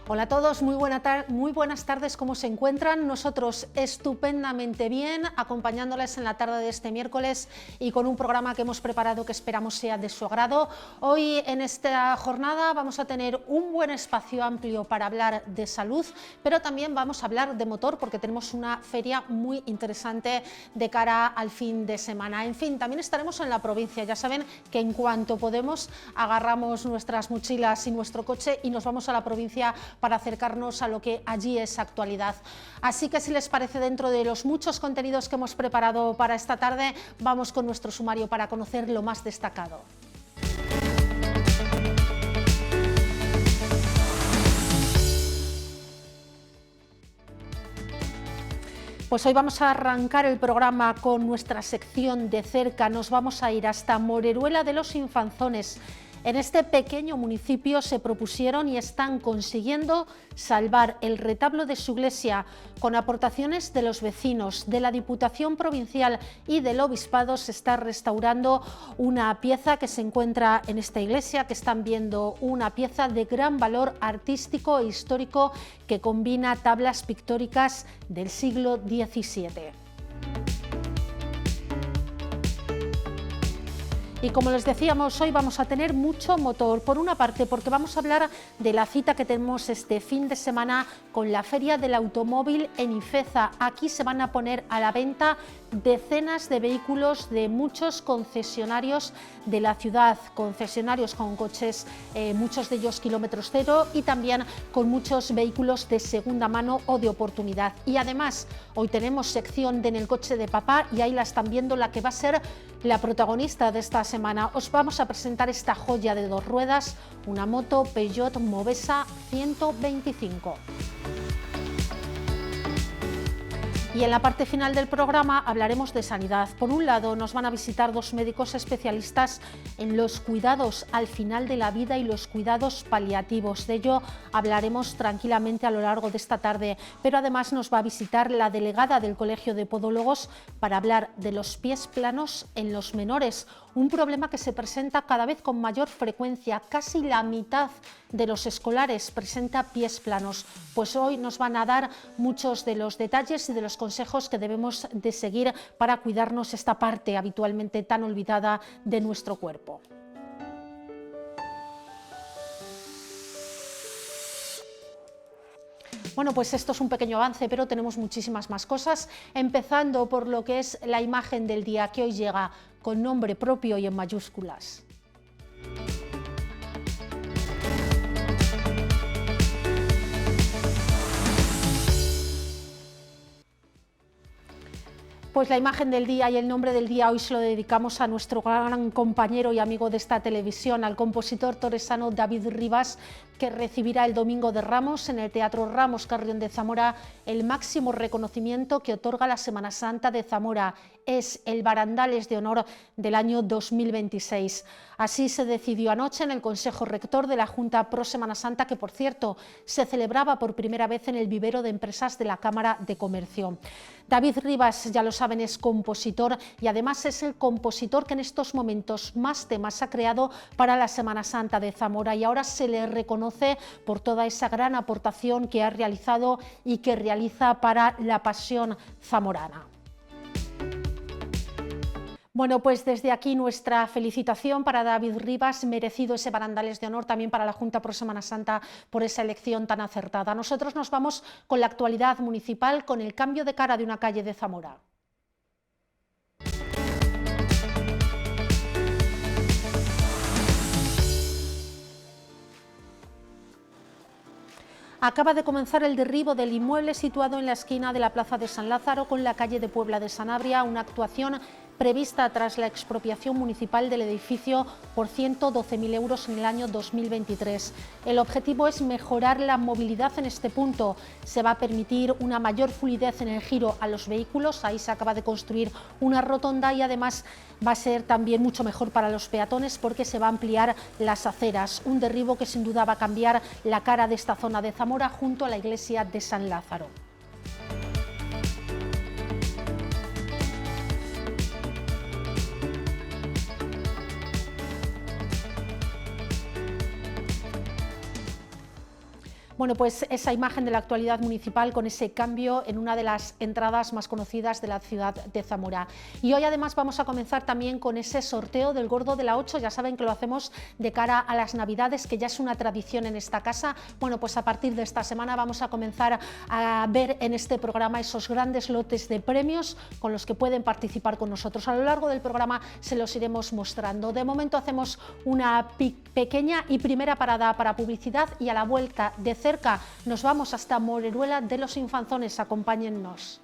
Hola a todos, muy buenas tardes, ¿cómo se encuentran? Nosotros estupendamente bien, acompañándoles en la tarde de este miércoles y con un programa que hemos preparado que esperamos sea de su agrado. Hoy en esta jornada vamos a tener un buen espacio amplio para hablar de salud, pero también vamos a hablar de motor porque tenemos una feria muy interesante de cara al fin de semana. En fin, también estaremos en la provincia, ya saben que en cuanto podemos agarramos nuestras mochilas y nuestro coche y nos vamos a la provincia para acercarnos a lo que allí es actualidad. Así que si les parece, dentro de los muchos contenidos que hemos preparado para esta tarde, vamos con nuestro sumario para conocer lo más destacado. Pues hoy vamos a arrancar el programa con nuestra sección de cerca. Nos vamos a ir hasta Moreruela de los Infanzones. En este pequeño municipio se propusieron y están consiguiendo salvar el retablo de su iglesia con aportaciones de los vecinos, de la Diputación Provincial y del Obispado. Se está restaurando una pieza que se encuentra en esta iglesia, que están viendo una pieza de gran valor artístico e histórico que combina tablas pictóricas del siglo XVII. Y como les decíamos, hoy vamos a tener mucho motor. Por una parte, porque vamos a hablar de la cita que tenemos este fin de semana con la Feria del Automóvil en Ifeza. Aquí se van a poner a la venta decenas de vehículos de muchos concesionarios de la ciudad, concesionarios con coches, muchos de ellos kilómetros cero, y también con muchos vehículos de segunda mano o de oportunidad. Y además, hoy tenemos sección de En el coche de papá y ahí la están viendo la que va a ser la protagonista de esta semana. Os vamos a presentar esta joya de dos ruedas, una moto Peugeot Movesa 125. Y en la parte final del programa hablaremos de sanidad. Por un lado, nos van a visitar dos médicos especialistas en los cuidados al final de la vida y los cuidados paliativos. De ello hablaremos tranquilamente a lo largo de esta tarde, pero además nos va a visitar la delegada del Colegio de Podólogos para hablar de los pies planos en los menores, un problema que se presenta cada vez con mayor frecuencia. Casi la mitad de los escolares presenta pies planos. Pues hoy nos van a dar muchos de los detalles y de los consejos que debemos de seguir para cuidarnos esta parte habitualmente tan olvidada de nuestro cuerpo. Bueno, pues esto es un pequeño avance, pero tenemos muchísimas más cosas, empezando por lo que es la imagen del día, que hoy llega con nombre propio y en mayúsculas. Pues la imagen del día y el nombre del día hoy se lo dedicamos a nuestro gran compañero y amigo de esta televisión, al compositor torresano David Rivas, que recibirá el domingo de Ramos en el Teatro Ramos Carrión de Zamora el máximo reconocimiento que otorga la Semana Santa de Zamora. Es el Barandales de Honor del año 2026. Así se decidió anoche en el Consejo Rector de la Junta Pro Semana Santa, que por cierto se celebraba por primera vez en el vivero de empresas de la Cámara de Comercio. David Rivas, ya lo saben, es compositor y además es el compositor que en estos momentos más temas ha creado para la Semana Santa de Zamora, y ahora se le reconoce por toda esa gran aportación que ha realizado y que realiza para la Pasión zamorana. Bueno, pues desde aquí nuestra felicitación para David Rivas, merecido ese Barandales de Honor, también para la Junta Pro Semana Santa por esa elección tan acertada. Nosotros nos vamos con la actualidad municipal, con el cambio de cara de una calle de Zamora. Acaba de comenzar el derribo del inmueble situado en la esquina de la Plaza de San Lázaro con la calle de Puebla de Sanabria, una actuación prevista tras la expropiación municipal del edificio por 112.000 euros en el año 2023. El objetivo es mejorar la movilidad en este punto. Se va a permitir una mayor fluidez en el giro a los vehículos. Ahí se acaba de construir una rotonda y además va a ser también mucho mejor para los peatones porque se va a ampliar las aceras. Un derribo que sin duda va a cambiar la cara de esta zona de Zamora junto a la iglesia de San Lázaro. Bueno, pues esa imagen de la actualidad municipal con ese cambio en una de las entradas más conocidas de la ciudad de Zamora. Y hoy además vamos a comenzar también con ese sorteo del Gordo de la 8, ya saben que lo hacemos de cara a las Navidades, que ya es una tradición en esta casa. Bueno, pues a partir de esta semana vamos a comenzar a ver en este programa esos grandes lotes de premios con los que pueden participar con nosotros. A lo largo del programa se los iremos mostrando. De momento hacemos una pequeña y primera parada para publicidad y a la vuelta de cerca nos vamos hasta Moreruela de los Infanzones. Acompáñennos.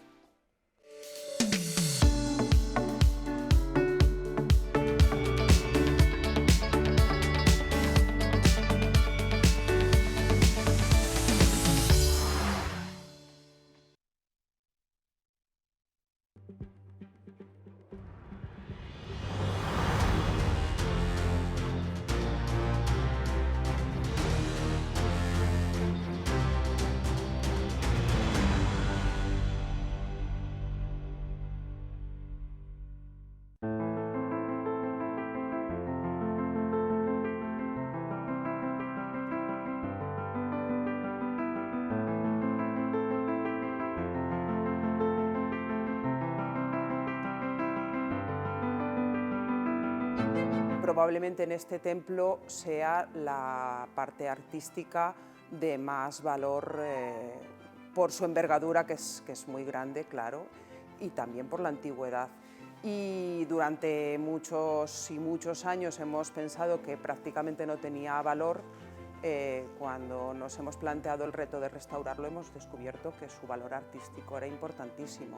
Probablemente en este templo sea la parte artística de más valor por su envergadura, que es muy grande, claro, y también por la antigüedad. Y durante muchos y muchos años hemos pensado que prácticamente no tenía valor. Cuando nos hemos planteado el reto de restaurarlo, hemos descubierto que su valor artístico era importantísimo.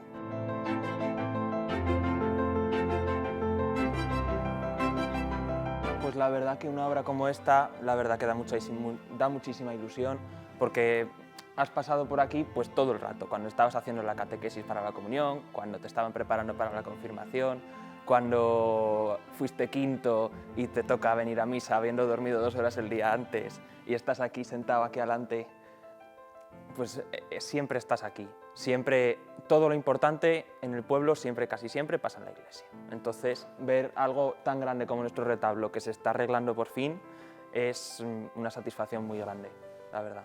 Pues la verdad que una obra como esta, la verdad que da muchísima ilusión, porque has pasado por aquí pues todo el rato, cuando estabas haciendo la catequesis para la comunión, cuando te estaban preparando para la confirmación, cuando fuiste quinto y te toca venir a misa habiendo dormido 2 horas el día antes y estás aquí sentado aquí adelante, pues siempre estás aquí. Siempre, todo lo importante en el pueblo, casi siempre pasa en la iglesia. Entonces, ver algo tan grande como nuestro retablo que se está arreglando por fin es una satisfacción muy grande, la verdad.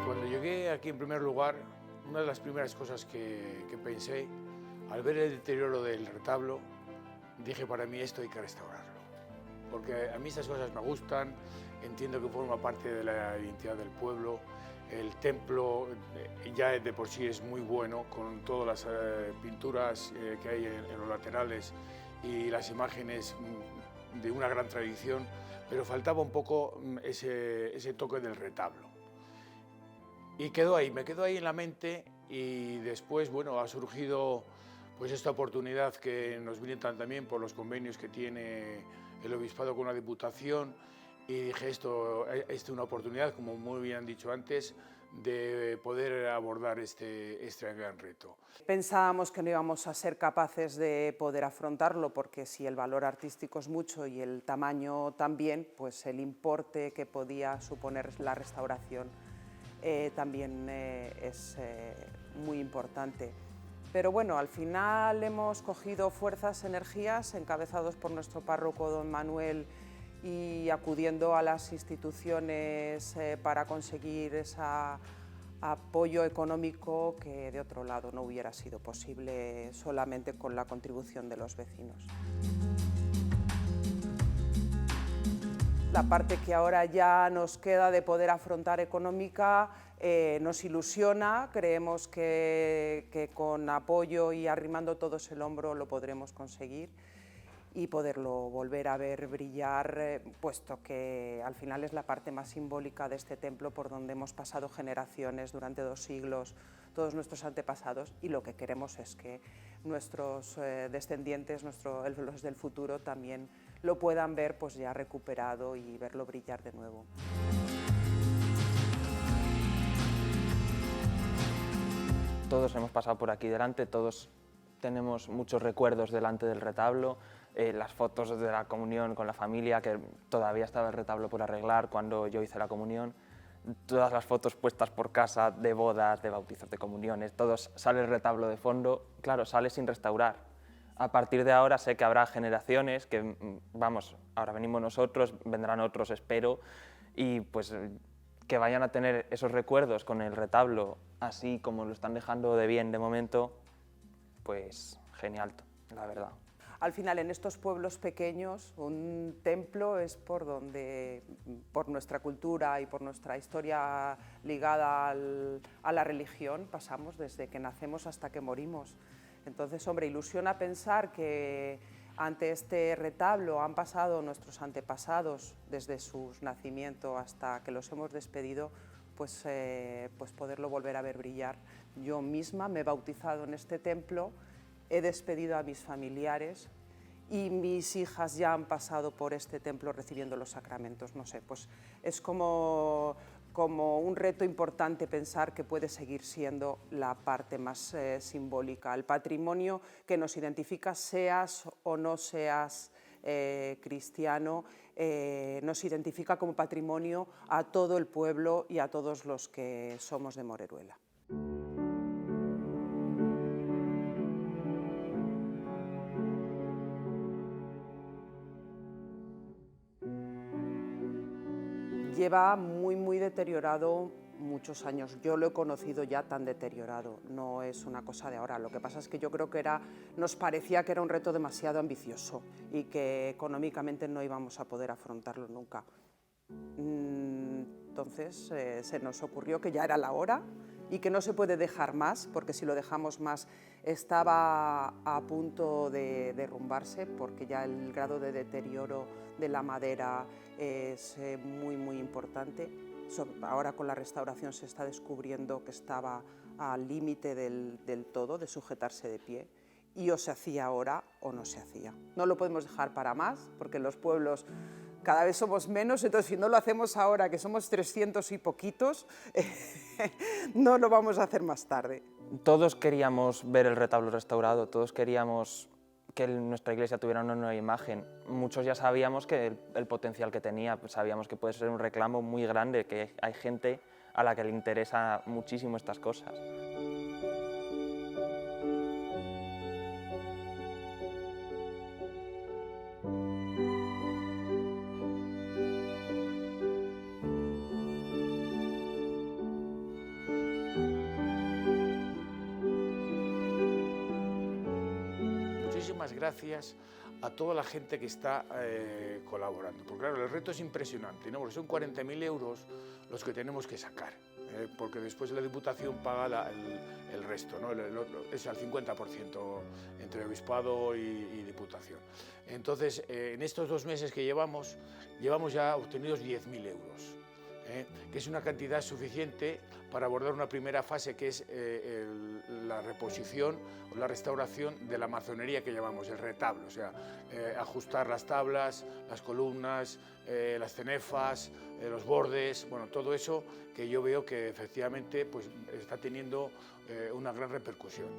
Cuando llegué aquí en primer lugar, una de las primeras cosas que pensé, al ver el deterioro del retablo, dije, para mí esto hay que restaurarlo. Porque a mí estas cosas me gustan, entiendo que forma parte de la identidad del pueblo. El templo ya de por sí es muy bueno, con todas las pinturas que hay en los laterales y las imágenes de una gran tradición, pero faltaba un poco ese toque del retablo. Y me quedó ahí en la mente, y después, bueno, ha surgido pues esta oportunidad que nos brindan también por los convenios que tiene el obispado con la Diputación, y dije, esto es una oportunidad, como muy bien han dicho antes, de poder abordar este gran reto. Pensábamos que no íbamos a ser capaces de poder afrontarlo, porque si el valor artístico es mucho y el tamaño también, pues el importe que podía suponer la restauración también es muy importante. Pero bueno, al final hemos cogido fuerzas, energías, encabezados por nuestro párroco don Manuel, y acudiendo a las instituciones para conseguir ese apoyo económico que de otro lado no hubiera sido posible solamente con la contribución de los vecinos. La parte que ahora ya nos queda de poder afrontar económica nos ilusiona, creemos que con apoyo y arrimando todos el hombro lo podremos conseguir y poderlo volver a ver brillar, puesto que al final es la parte más simbólica de este templo, por donde hemos pasado generaciones durante 2 siglos, todos nuestros antepasados, y lo que queremos es que nuestros descendientes, los del futuro, también lo puedan ver pues ya recuperado y verlo brillar de nuevo. Todos hemos pasado por aquí delante, todos tenemos muchos recuerdos delante del retablo, las fotos de la comunión con la familia, que todavía estaba el retablo por arreglar cuando yo hice la comunión, todas las fotos puestas por casa de bodas, de bautizos, de comuniones, todos, sale el retablo de fondo, claro, sale sin restaurar. A partir de ahora sé que habrá generaciones que, vamos, ahora venimos nosotros, vendrán otros, espero, y pues que vayan a tener esos recuerdos con el retablo así como lo están dejando de bien de momento, pues genial, la verdad. Al final, en estos pueblos pequeños, un templo es por donde, por nuestra cultura y por nuestra historia ligada a la religión, pasamos desde que nacemos hasta que morimos. Entonces, hombre, ilusiona pensar que ante este retablo han pasado nuestros antepasados desde su nacimiento hasta que los hemos despedido, pues poderlo volver a ver brillar. Yo misma me he bautizado en este templo, he despedido a mis familiares y mis hijas ya han pasado por este templo recibiendo los sacramentos. No sé, pues es como un reto importante pensar que puede seguir siendo la parte más simbólica, el patrimonio que nos identifica, seas o no seas cristiano, nos identifica como patrimonio a todo el pueblo y a todos los que somos de Moreruela. Lleva muy deteriorado muchos años. Yo lo he conocido ya tan deteriorado, no es una cosa de ahora. Lo que pasa es que yo creo que nos parecía que era un reto demasiado ambicioso y que económicamente no íbamos a poder afrontarlo nunca. Entonces se nos ocurrió que ya era la hora y que no se puede dejar más, porque si lo dejamos más estaba a punto de derrumbarse, porque ya el grado de deterioro de la madera es muy importante. Ahora con la restauración se está descubriendo que estaba al límite del todo, de sujetarse de pie, y o se hacía ahora o no se hacía. No lo podemos dejar para más, porque en los pueblos cada vez somos menos, entonces si no lo hacemos ahora, que somos 300 y poquitos, no lo vamos a hacer más tarde. Todos queríamos ver el retablo restaurado, todos queríamos que nuestra iglesia tuviera una nueva imagen. Muchos ya sabíamos que el potencial que tenía, pues sabíamos que puede ser un reclamo muy grande, que hay gente a la que le interesa muchísimo estas cosas. Muchísimas gracias a toda la gente que está colaborando, porque claro, el reto es impresionante, ¿no? Porque son 40.000 euros los que tenemos que sacar, porque después la Diputación paga el resto, ¿no? Es al 50% entre Obispado y Diputación. Entonces, en estos 2 meses que llevamos ya obtenidos 10.000 euros. Que es una cantidad suficiente para abordar una primera fase, que es la reposición o la restauración de la masonería que llamamos el retablo, o sea, ajustar las tablas, las columnas, las cenefas, los bordes, bueno, todo eso que yo veo que efectivamente pues, está teniendo una gran repercusión.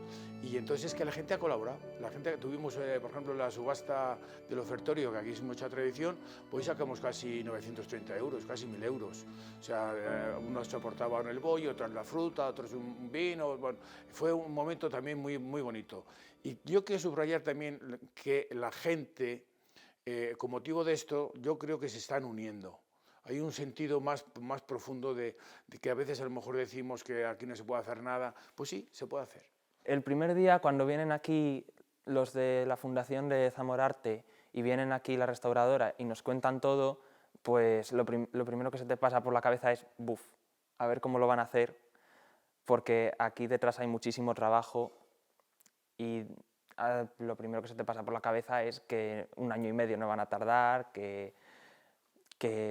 Y entonces es que la gente ha colaborado. La gente, tuvimos, por ejemplo, la subasta del ofertorio, que aquí es mucha tradición, pues sacamos casi 930 euros, casi 1.000 euros. O sea, unos aportaban el bollo, otros la fruta, otros un vino. Bueno, fue un momento también muy bonito. Y yo quiero subrayar también que la gente, con motivo de esto, yo creo que se están uniendo. Hay un sentido más profundo de que a veces a lo mejor decimos que aquí no se puede hacer nada. Pues sí, se puede hacer. El primer día, cuando vienen aquí los de la Fundación de Zamorarte y vienen aquí la restauradora y nos cuentan todo, pues lo primero que se te pasa por la cabeza es ¡buf! A ver cómo lo van a hacer, porque aquí detrás hay muchísimo trabajo y lo primero que se te pasa por la cabeza es que 1 año y medio no van a tardar, que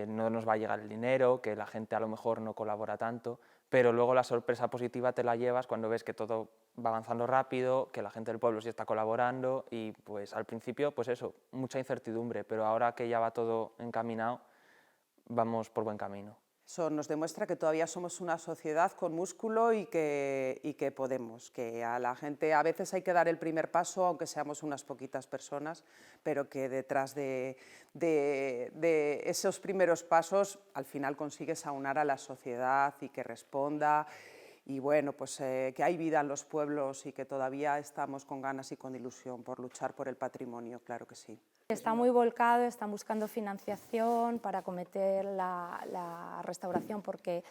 no nos va a llegar el dinero, que la gente a lo mejor no colabora tanto, pero luego la sorpresa positiva te la llevas cuando ves que todo va avanzando rápido, que la gente del pueblo sí está colaborando y pues al principio pues eso, mucha incertidumbre, pero ahora que ya va todo encaminado, vamos por buen camino. Eso nos demuestra que todavía somos una sociedad con músculo y que podemos, que a la gente a veces hay que dar el primer paso, aunque seamos unas poquitas personas, pero que detrás de esos primeros pasos al final consigues aunar a la sociedad y que responda y bueno, pues que hay vida en los pueblos y que todavía estamos con ganas y con ilusión por luchar por el patrimonio, claro que sí. Está muy volcado, están buscando financiación para acometer la restauración porque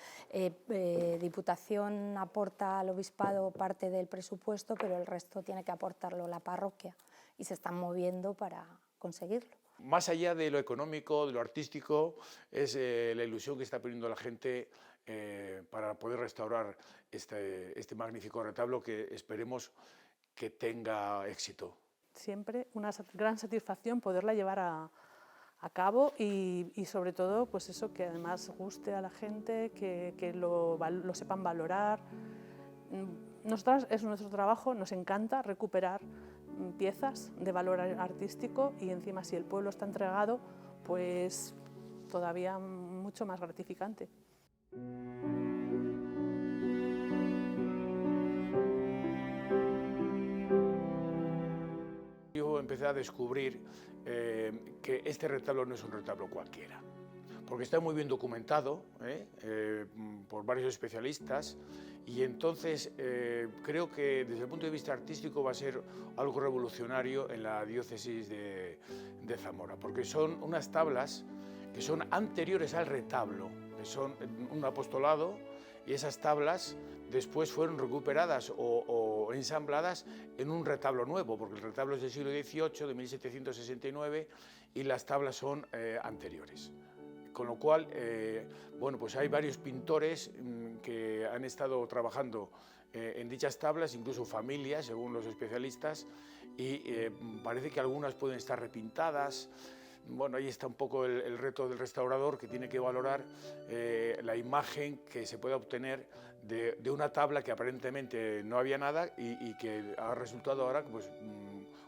Diputación aporta al Obispado parte del presupuesto, pero el resto tiene que aportarlo la parroquia y se están moviendo para conseguirlo. Más allá de lo económico, de lo artístico, es la ilusión que está poniendo la gente para poder restaurar este magnífico retablo que esperemos que tenga éxito. Siempre una gran satisfacción poderla llevar a cabo y sobre todo pues eso, que además guste a la gente, que lo sepan valorar. Nosotras, es nuestro trabajo, nos encanta recuperar piezas de valor artístico y encima si el pueblo está entregado, pues todavía mucho más gratificante. Yo empecé a descubrir que este retablo no es un retablo cualquiera, porque está muy bien documentado por varios especialistas y entonces creo que desde el punto de vista artístico va a ser algo revolucionario en la diócesis de Zamora, porque son unas tablas que son anteriores al retablo, que son un apostolado, y esas tablas después fueron recuperadas o ensambladas en un retablo nuevo, porque el retablo es del siglo XVIII, de 1769, y las tablas son anteriores. Con lo cual, bueno, pues hay varios pintores que han estado trabajando en dichas tablas, incluso familias, según los especialistas, y parece que algunas pueden estar repintadas. Bueno, ahí está un poco el reto del restaurador, que tiene que valorar la imagen que se pueda obtener de una tabla que aparentemente no había nada y que ha resultado ahora pues,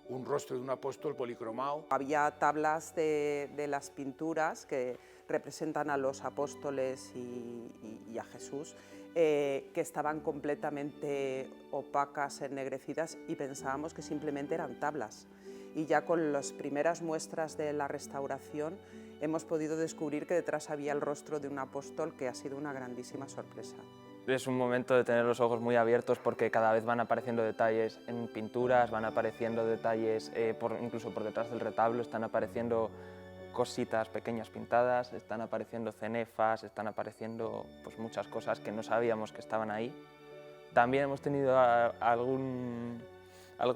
un rostro de un apóstol policromado. Había tablas de las pinturas que representan a los apóstoles y a Jesús, que estaban completamente opacas, ennegrecidas, y pensábamos que simplemente eran tablas. Y ya con las primeras muestras de la restauración hemos podido descubrir que detrás había el rostro de un apóstol, que ha sido una grandísima sorpresa. Es un momento de tener los ojos muy abiertos porque cada vez van apareciendo detalles en pinturas, van apareciendo detalles incluso por detrás del retablo, están apareciendo cositas pequeñas pintadas, están apareciendo cenefas, están apareciendo pues, muchas cosas que no sabíamos que estaban ahí. También hemos tenido algún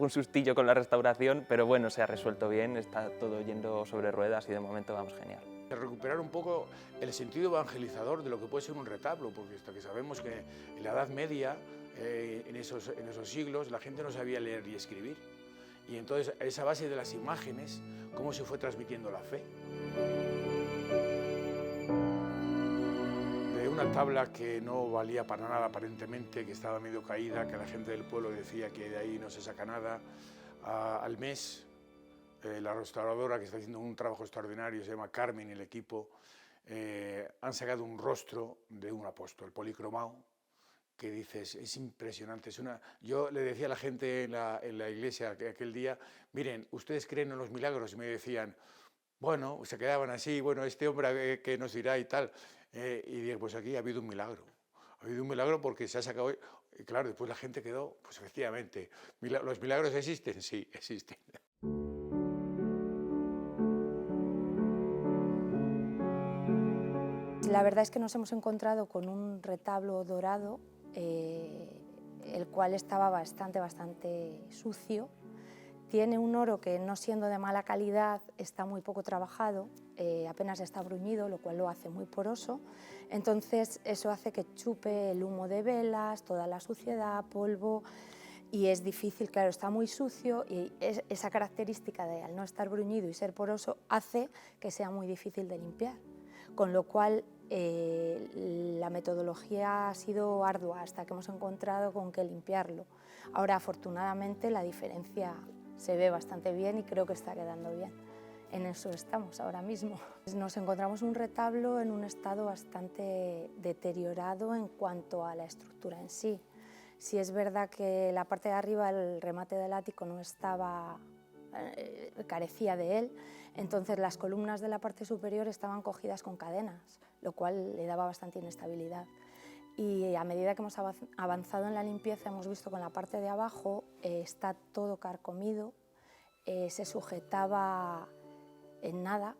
sustillo con la restauración, pero bueno, se ha resuelto bien, está todo yendo sobre ruedas y de momento vamos genial. Recuperar un poco el sentido evangelizador de lo que puede ser un retablo, porque hasta que sabemos que en la Edad Media, en esos siglos, la gente no sabía leer y escribir. Y entonces, a esa base de las imágenes, cómo se fue transmitiendo la fe. De una tabla que no valía para nada aparentemente, que estaba medio caída, que la gente del pueblo decía que de ahí no se saca nada, al mes la restauradora, que está haciendo un trabajo extraordinario, se llama Carmen y el equipo, han sacado un rostro de un apóstol policromado, que dices, es impresionante. Yo le decía a la gente en la iglesia aquel día, miren, ¿ustedes creen en los milagros? Y me decían, bueno, se quedaban así, bueno, este hombre que nos dirá y tal. Y dije, pues aquí ha habido un milagro. Ha habido un milagro porque se ha sacado... Y claro, después la gente quedó, pues efectivamente, ¿los milagros existen? Sí, existen. La verdad es que nos hemos encontrado con un retablo dorado, el cual estaba bastante sucio. Tiene un oro que, no siendo de mala calidad, está muy poco trabajado, apenas está bruñido, lo cual lo hace muy poroso. Entonces eso hace que chupe el humo de velas, toda la suciedad, polvo, y es difícil, claro, está muy sucio, y esa característica de al no estar bruñido y ser poroso hace que sea muy difícil de limpiar. Con lo cual la metodología ha sido ardua hasta que hemos encontrado con qué limpiarlo. Ahora, afortunadamente, la diferencia se ve bastante bien y creo que está quedando bien. En eso estamos ahora mismo. Nos encontramos un retablo en un estado bastante deteriorado en cuanto a la estructura en sí. Sí es verdad que la parte de arriba, el remate del ático, no estaba, carecía de él, entonces las columnas de la parte superior estaban cogidas con cadenas, lo cual le daba bastante inestabilidad. y a medida que hemos avanzado en la limpieza hemos visto que en la parte de abajo está todo carcomido, se sujetaba en nada.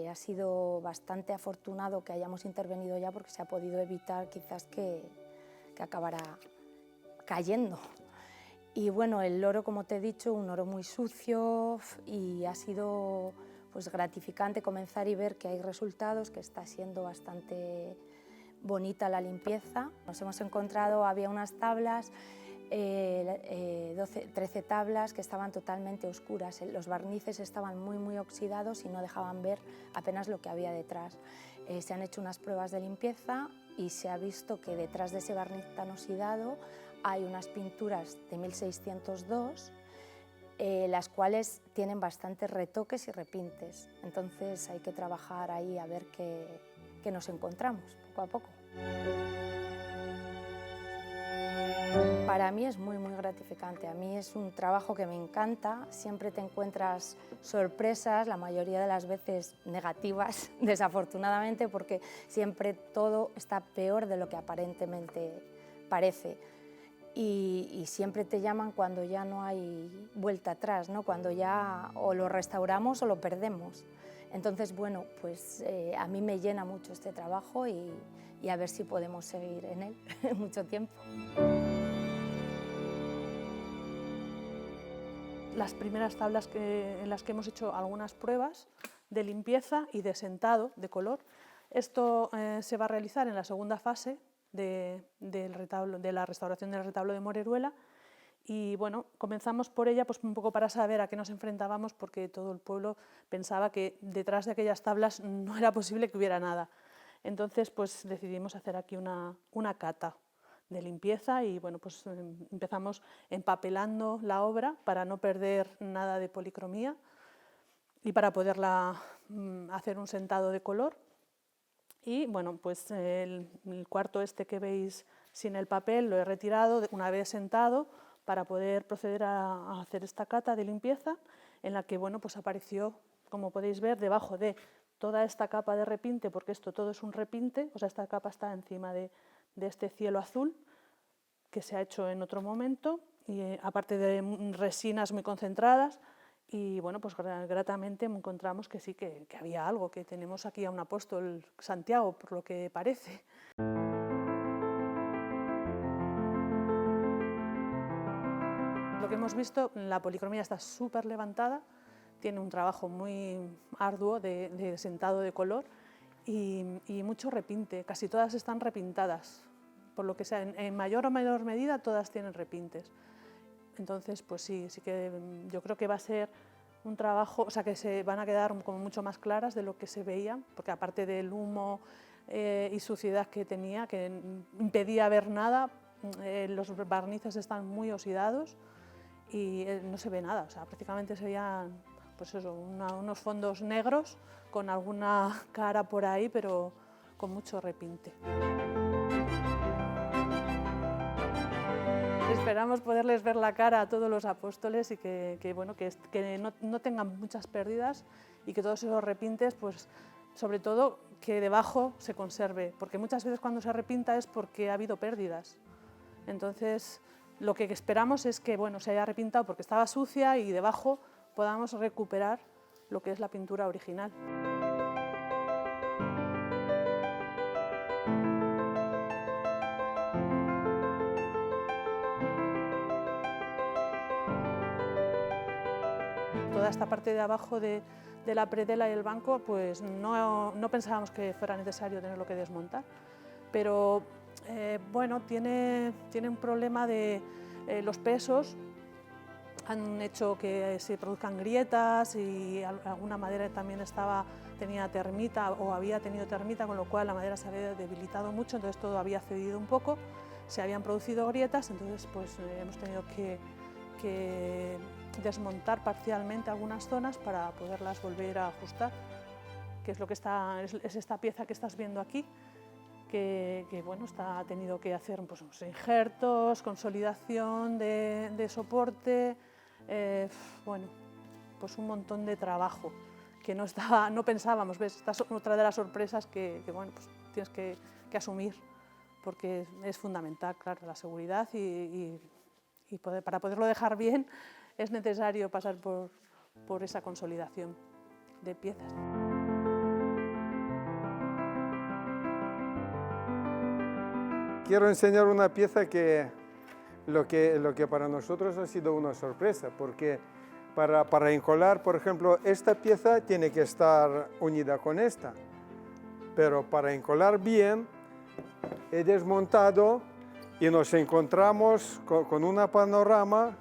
Ha sido bastante afortunado que hayamos intervenido ya porque se ha podido evitar quizás que acabara cayendo. Y bueno, el loro, como te he dicho, un loro muy sucio, y ha sido pues gratificante comenzar y ver que hay resultados, que está siendo bastante bonita la limpieza. Nos hemos encontrado, había unas tablas, 13 tablas que estaban totalmente oscuras. Los barnices estaban muy oxidados y no dejaban ver apenas lo que había detrás. Se han hecho unas pruebas de limpieza y se ha visto que detrás de ese barniz tan oxidado hay unas pinturas de 1602, las cuales tienen bastantes retoques y repintes. Entonces hay que trabajar ahí a ver qué nos encontramos poco a poco. Para mí es muy gratificante, a mí es un trabajo que me encanta, siempre te encuentras sorpresas, la mayoría de las veces negativas, desafortunadamente, porque siempre todo está peor de lo que aparentemente parece. Y siempre te llaman cuando ya no hay vuelta atrás, ¿no? Cuando ya o lo restauramos o lo perdemos. Entonces, bueno, pues a mí me llena mucho este trabajo y a ver si podemos seguir en él mucho tiempo. Las primeras tablas en las que hemos hecho algunas pruebas de limpieza y de sentado de color. Esto se va a realizar en la segunda fase de la restauración del retablo de Moreruela, y bueno, comenzamos por ella pues un poco para saber a qué nos enfrentábamos, porque todo el pueblo pensaba que detrás de aquellas tablas no era posible que hubiera nada. Entonces pues decidimos hacer aquí una cata de limpieza y bueno, pues empezamos empapelando la obra para no perder nada de policromía y para poderla hacer un sentado de color. Y bueno, pues el cuarto este que veis sin el papel lo he retirado una vez sentado para poder proceder a hacer esta cata de limpieza, en la que bueno, pues apareció, como podéis ver, debajo de toda esta capa de repinte, porque esto todo es un repinte, o sea, esta capa está encima de este cielo azul que se ha hecho en otro momento, y aparte de resinas muy concentradas. Y bueno, pues gratamente encontramos que sí, que había algo, que tenemos aquí a un apóstol, Santiago, por lo que parece. Lo que hemos visto, la policromía está súper levantada, tiene un trabajo muy arduo de sentado de color y mucho repinte, casi todas están repintadas, por lo que sea, en mayor o menor medida todas tienen repintes. Entonces, pues sí que yo creo que va a ser un trabajo, o sea, que se van a quedar como mucho más claras de lo que se veía, porque aparte del humo y suciedad que tenía, que impedía ver nada, los barnices están muy oxidados y no se ve nada, o sea, prácticamente se veían pues eso, unos fondos negros con alguna cara por ahí, pero con mucho repinte. Esperamos poderles ver la cara a todos los apóstoles y que no tengan muchas pérdidas y que todos esos repintes, pues, sobre todo, que debajo se conserve, porque muchas veces cuando se repinta es porque ha habido pérdidas. Entonces, lo que esperamos es que bueno, se haya repintado porque estaba sucia y debajo podamos recuperar lo que es la pintura original. Toda esta parte de abajo de la predela y el banco, pues no pensábamos que fuera necesario tenerlo que desmontar, pero bueno, tiene un problema de los pesos, han hecho que se produzcan grietas y alguna madera también tenía termita o había tenido termita, con lo cual la madera se había debilitado mucho, entonces todo había cedido un poco, se habían producido grietas, entonces pues hemos tenido que desmontar parcialmente algunas zonas para poderlas volver a ajustar, que es lo que es esta pieza que estás viendo aquí, que bueno, ha tenido que hacer pues, unos injertos, consolidación de soporte, bueno, pues un montón de trabajo que no pensábamos. ¿Ves? Esta es otra de las sorpresas que bueno, pues tienes que asumir porque es fundamental, claro, la seguridad y para poderlo dejar bien es necesario pasar por esa consolidación de piezas. Quiero enseñar una pieza que lo que para nosotros ha sido una sorpresa, porque para encolar, por ejemplo, esta pieza tiene que estar unida con esta, pero para encolar bien he desmontado y nos encontramos con una panorama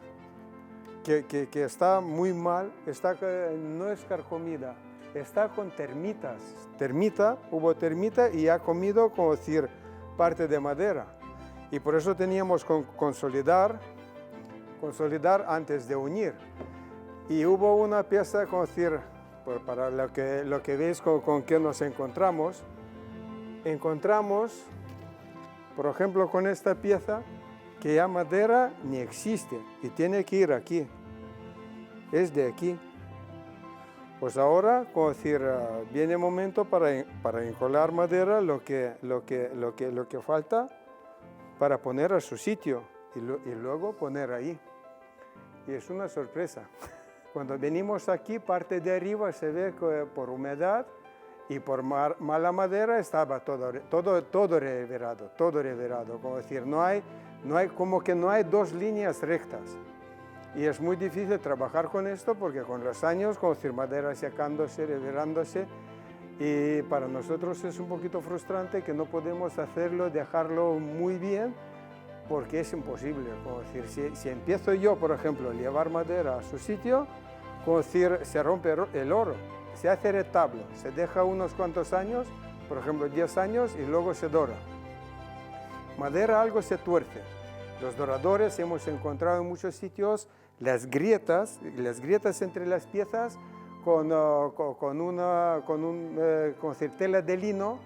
que está muy mal, no es carcomida, está con termitas. Hubo termita y ha comido, como decir, parte de madera. Y por eso teníamos que consolidar antes de unir. Y hubo una pieza, como decir, para lo que veis con que nos encontramos, por ejemplo, con esta pieza, que ya madera ni existe y tiene que ir aquí. Es de aquí. Pues ahora, como decir, viene el momento para encolar madera lo que falta para poner a su sitio y luego poner ahí. Y es una sorpresa. Cuando venimos aquí, parte de arriba se ve que por humedad y por mala madera estaba todo revirado, como decir, no hay dos líneas rectas. Y es muy difícil trabajar con esto porque con los años, como decir, madera secándose, revirándose, y para nosotros es un poquito frustrante que no podemos dejarlo muy bien, porque es imposible. Como decir, si empiezo yo, por ejemplo, a llevar madera a su sitio, como decir, se rompe el oro. Se hace retablo, se deja unos cuantos años, por ejemplo 10 años, y luego se dora. Madera algo se tuerce. Los doradores hemos encontrado en muchos sitios las grietas entre las piezas con tela de lino,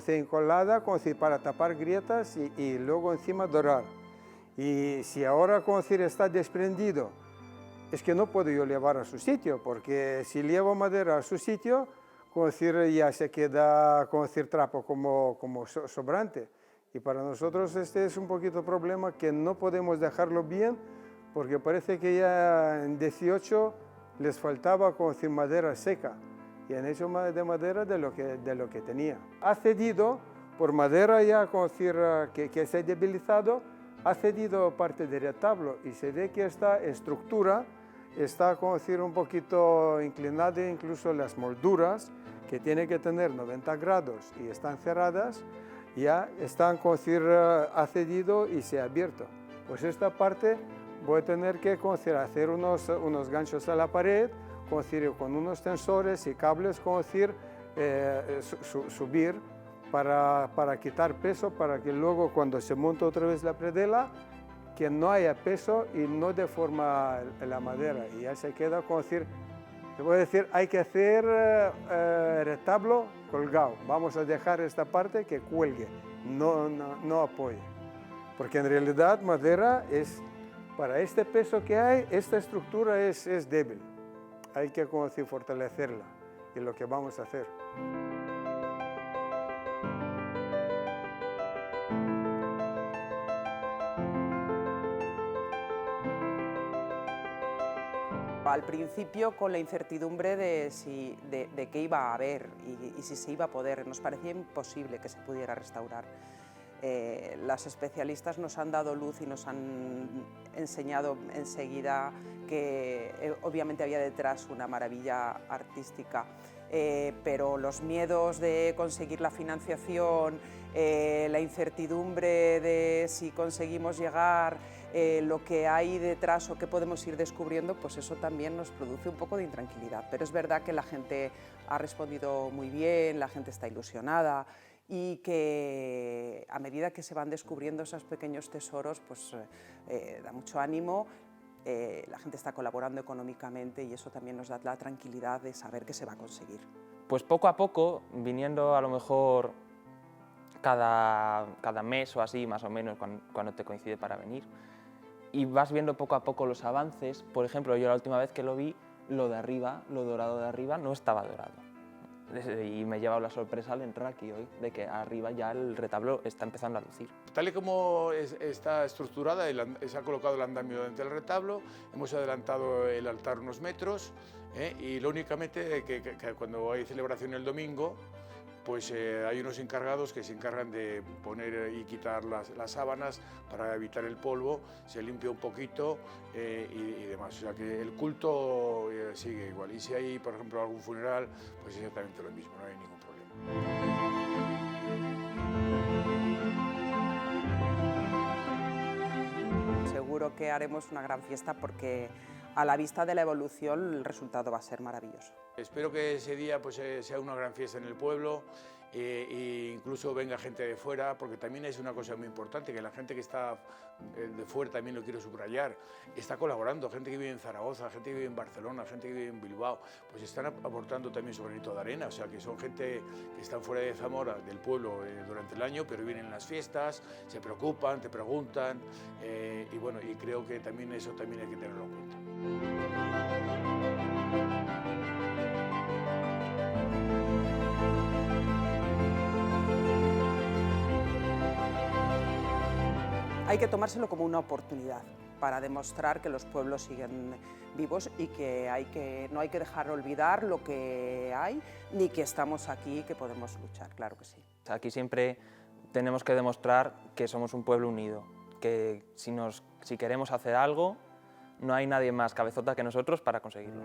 encolada, para tapar grietas y luego encima dorar. Y si ahora está desprendido, es que no puedo yo llevar a su sitio, porque si llevo madera a su sitio, ya se queda trapo como sobrante. Y para nosotros este es un poquito problema que no podemos dejarlo bien, porque parece que ya en 18 les faltaba madera seca, y han hecho de madera de lo que tenía. Ha cedido por madera ya que se ha debilitado, ha cedido parte del retablo y se ve que esta estructura está un poquito inclinada, incluso las molduras, que tiene que tener 90 grados y están cerradas, ya están ha cedido y se ha abierto. Pues esta parte voy a tener que hacer unos ganchos a la pared, con unos tensores y cables, subir para quitar peso, para que luego cuando se monte otra vez la predela, que no haya peso y no deforma la madera, y ya se queda te voy a decir, hay que hacer retablo colgado. Vamos a dejar esta parte que cuelgue, no apoye. Porque en realidad madera para este peso que hay, esta estructura es débil. Hay que fortalecerla, y lo que vamos a hacer. Al principio, con la incertidumbre de qué iba a haber y si se iba a poder, nos parecía imposible que se pudiera restaurar. Las especialistas nos han dado luz y nos han enseñado enseguida que obviamente había detrás una maravilla artística, pero los miedos de conseguir la financiación, la incertidumbre de si conseguimos llegar, lo que hay detrás o qué podemos ir descubriendo, pues eso también nos produce un poco de intranquilidad. Pero es verdad que la gente ha respondido muy bien, la gente está ilusionada, y que a medida que se van descubriendo esos pequeños tesoros, pues da mucho ánimo. La gente está colaborando económicamente y eso también nos da la tranquilidad de saber que se va a conseguir. Pues poco a poco, viniendo a lo mejor cada mes o así, más o menos, cuando te coincide para venir, y vas viendo poco a poco los avances. Por ejemplo, yo la última vez que lo vi, lo de arriba, lo dorado de arriba, no estaba dorado. y me he llevado la sorpresa al entrar aquí hoy, de que arriba ya el retablo está empezando a lucir. Tal y como está estructurada, se ha colocado el andamio dentro del retablo, hemos adelantado el altar unos metros, y lo únicamente que cuando hay celebración el domingo, pues hay unos encargados que se encargan de poner y quitar las sábanas para evitar el polvo, se limpia un poquito y demás. O sea que el culto sigue igual. Y si hay, por ejemplo, algún funeral, pues exactamente lo mismo, no hay ningún problema. Seguro que haremos una gran fiesta porque a la vista de la evolución el resultado va a ser maravilloso. Espero que ese día pues, sea una gran fiesta en el pueblo e incluso venga gente de fuera, porque también es una cosa muy importante, que la gente que está de fuera, también lo quiero subrayar, está colaborando, gente que vive en Zaragoza, gente que vive en Barcelona, gente que vive en Bilbao, pues están aportando también su granito de arena, o sea que son gente que están fuera de Zamora, del pueblo, durante el año, pero vienen en las fiestas, se preocupan, te preguntan, y bueno, y creo que también eso también hay que tenerlo en cuenta. Hay que tomárselo como una oportunidad para demostrar que los pueblos siguen vivos y que no hay que dejar olvidar lo que hay, ni que estamos aquí y que podemos luchar, claro que sí. Aquí siempre tenemos que demostrar que somos un pueblo unido, que si queremos hacer algo, no hay nadie más cabezota que nosotros para conseguirlo.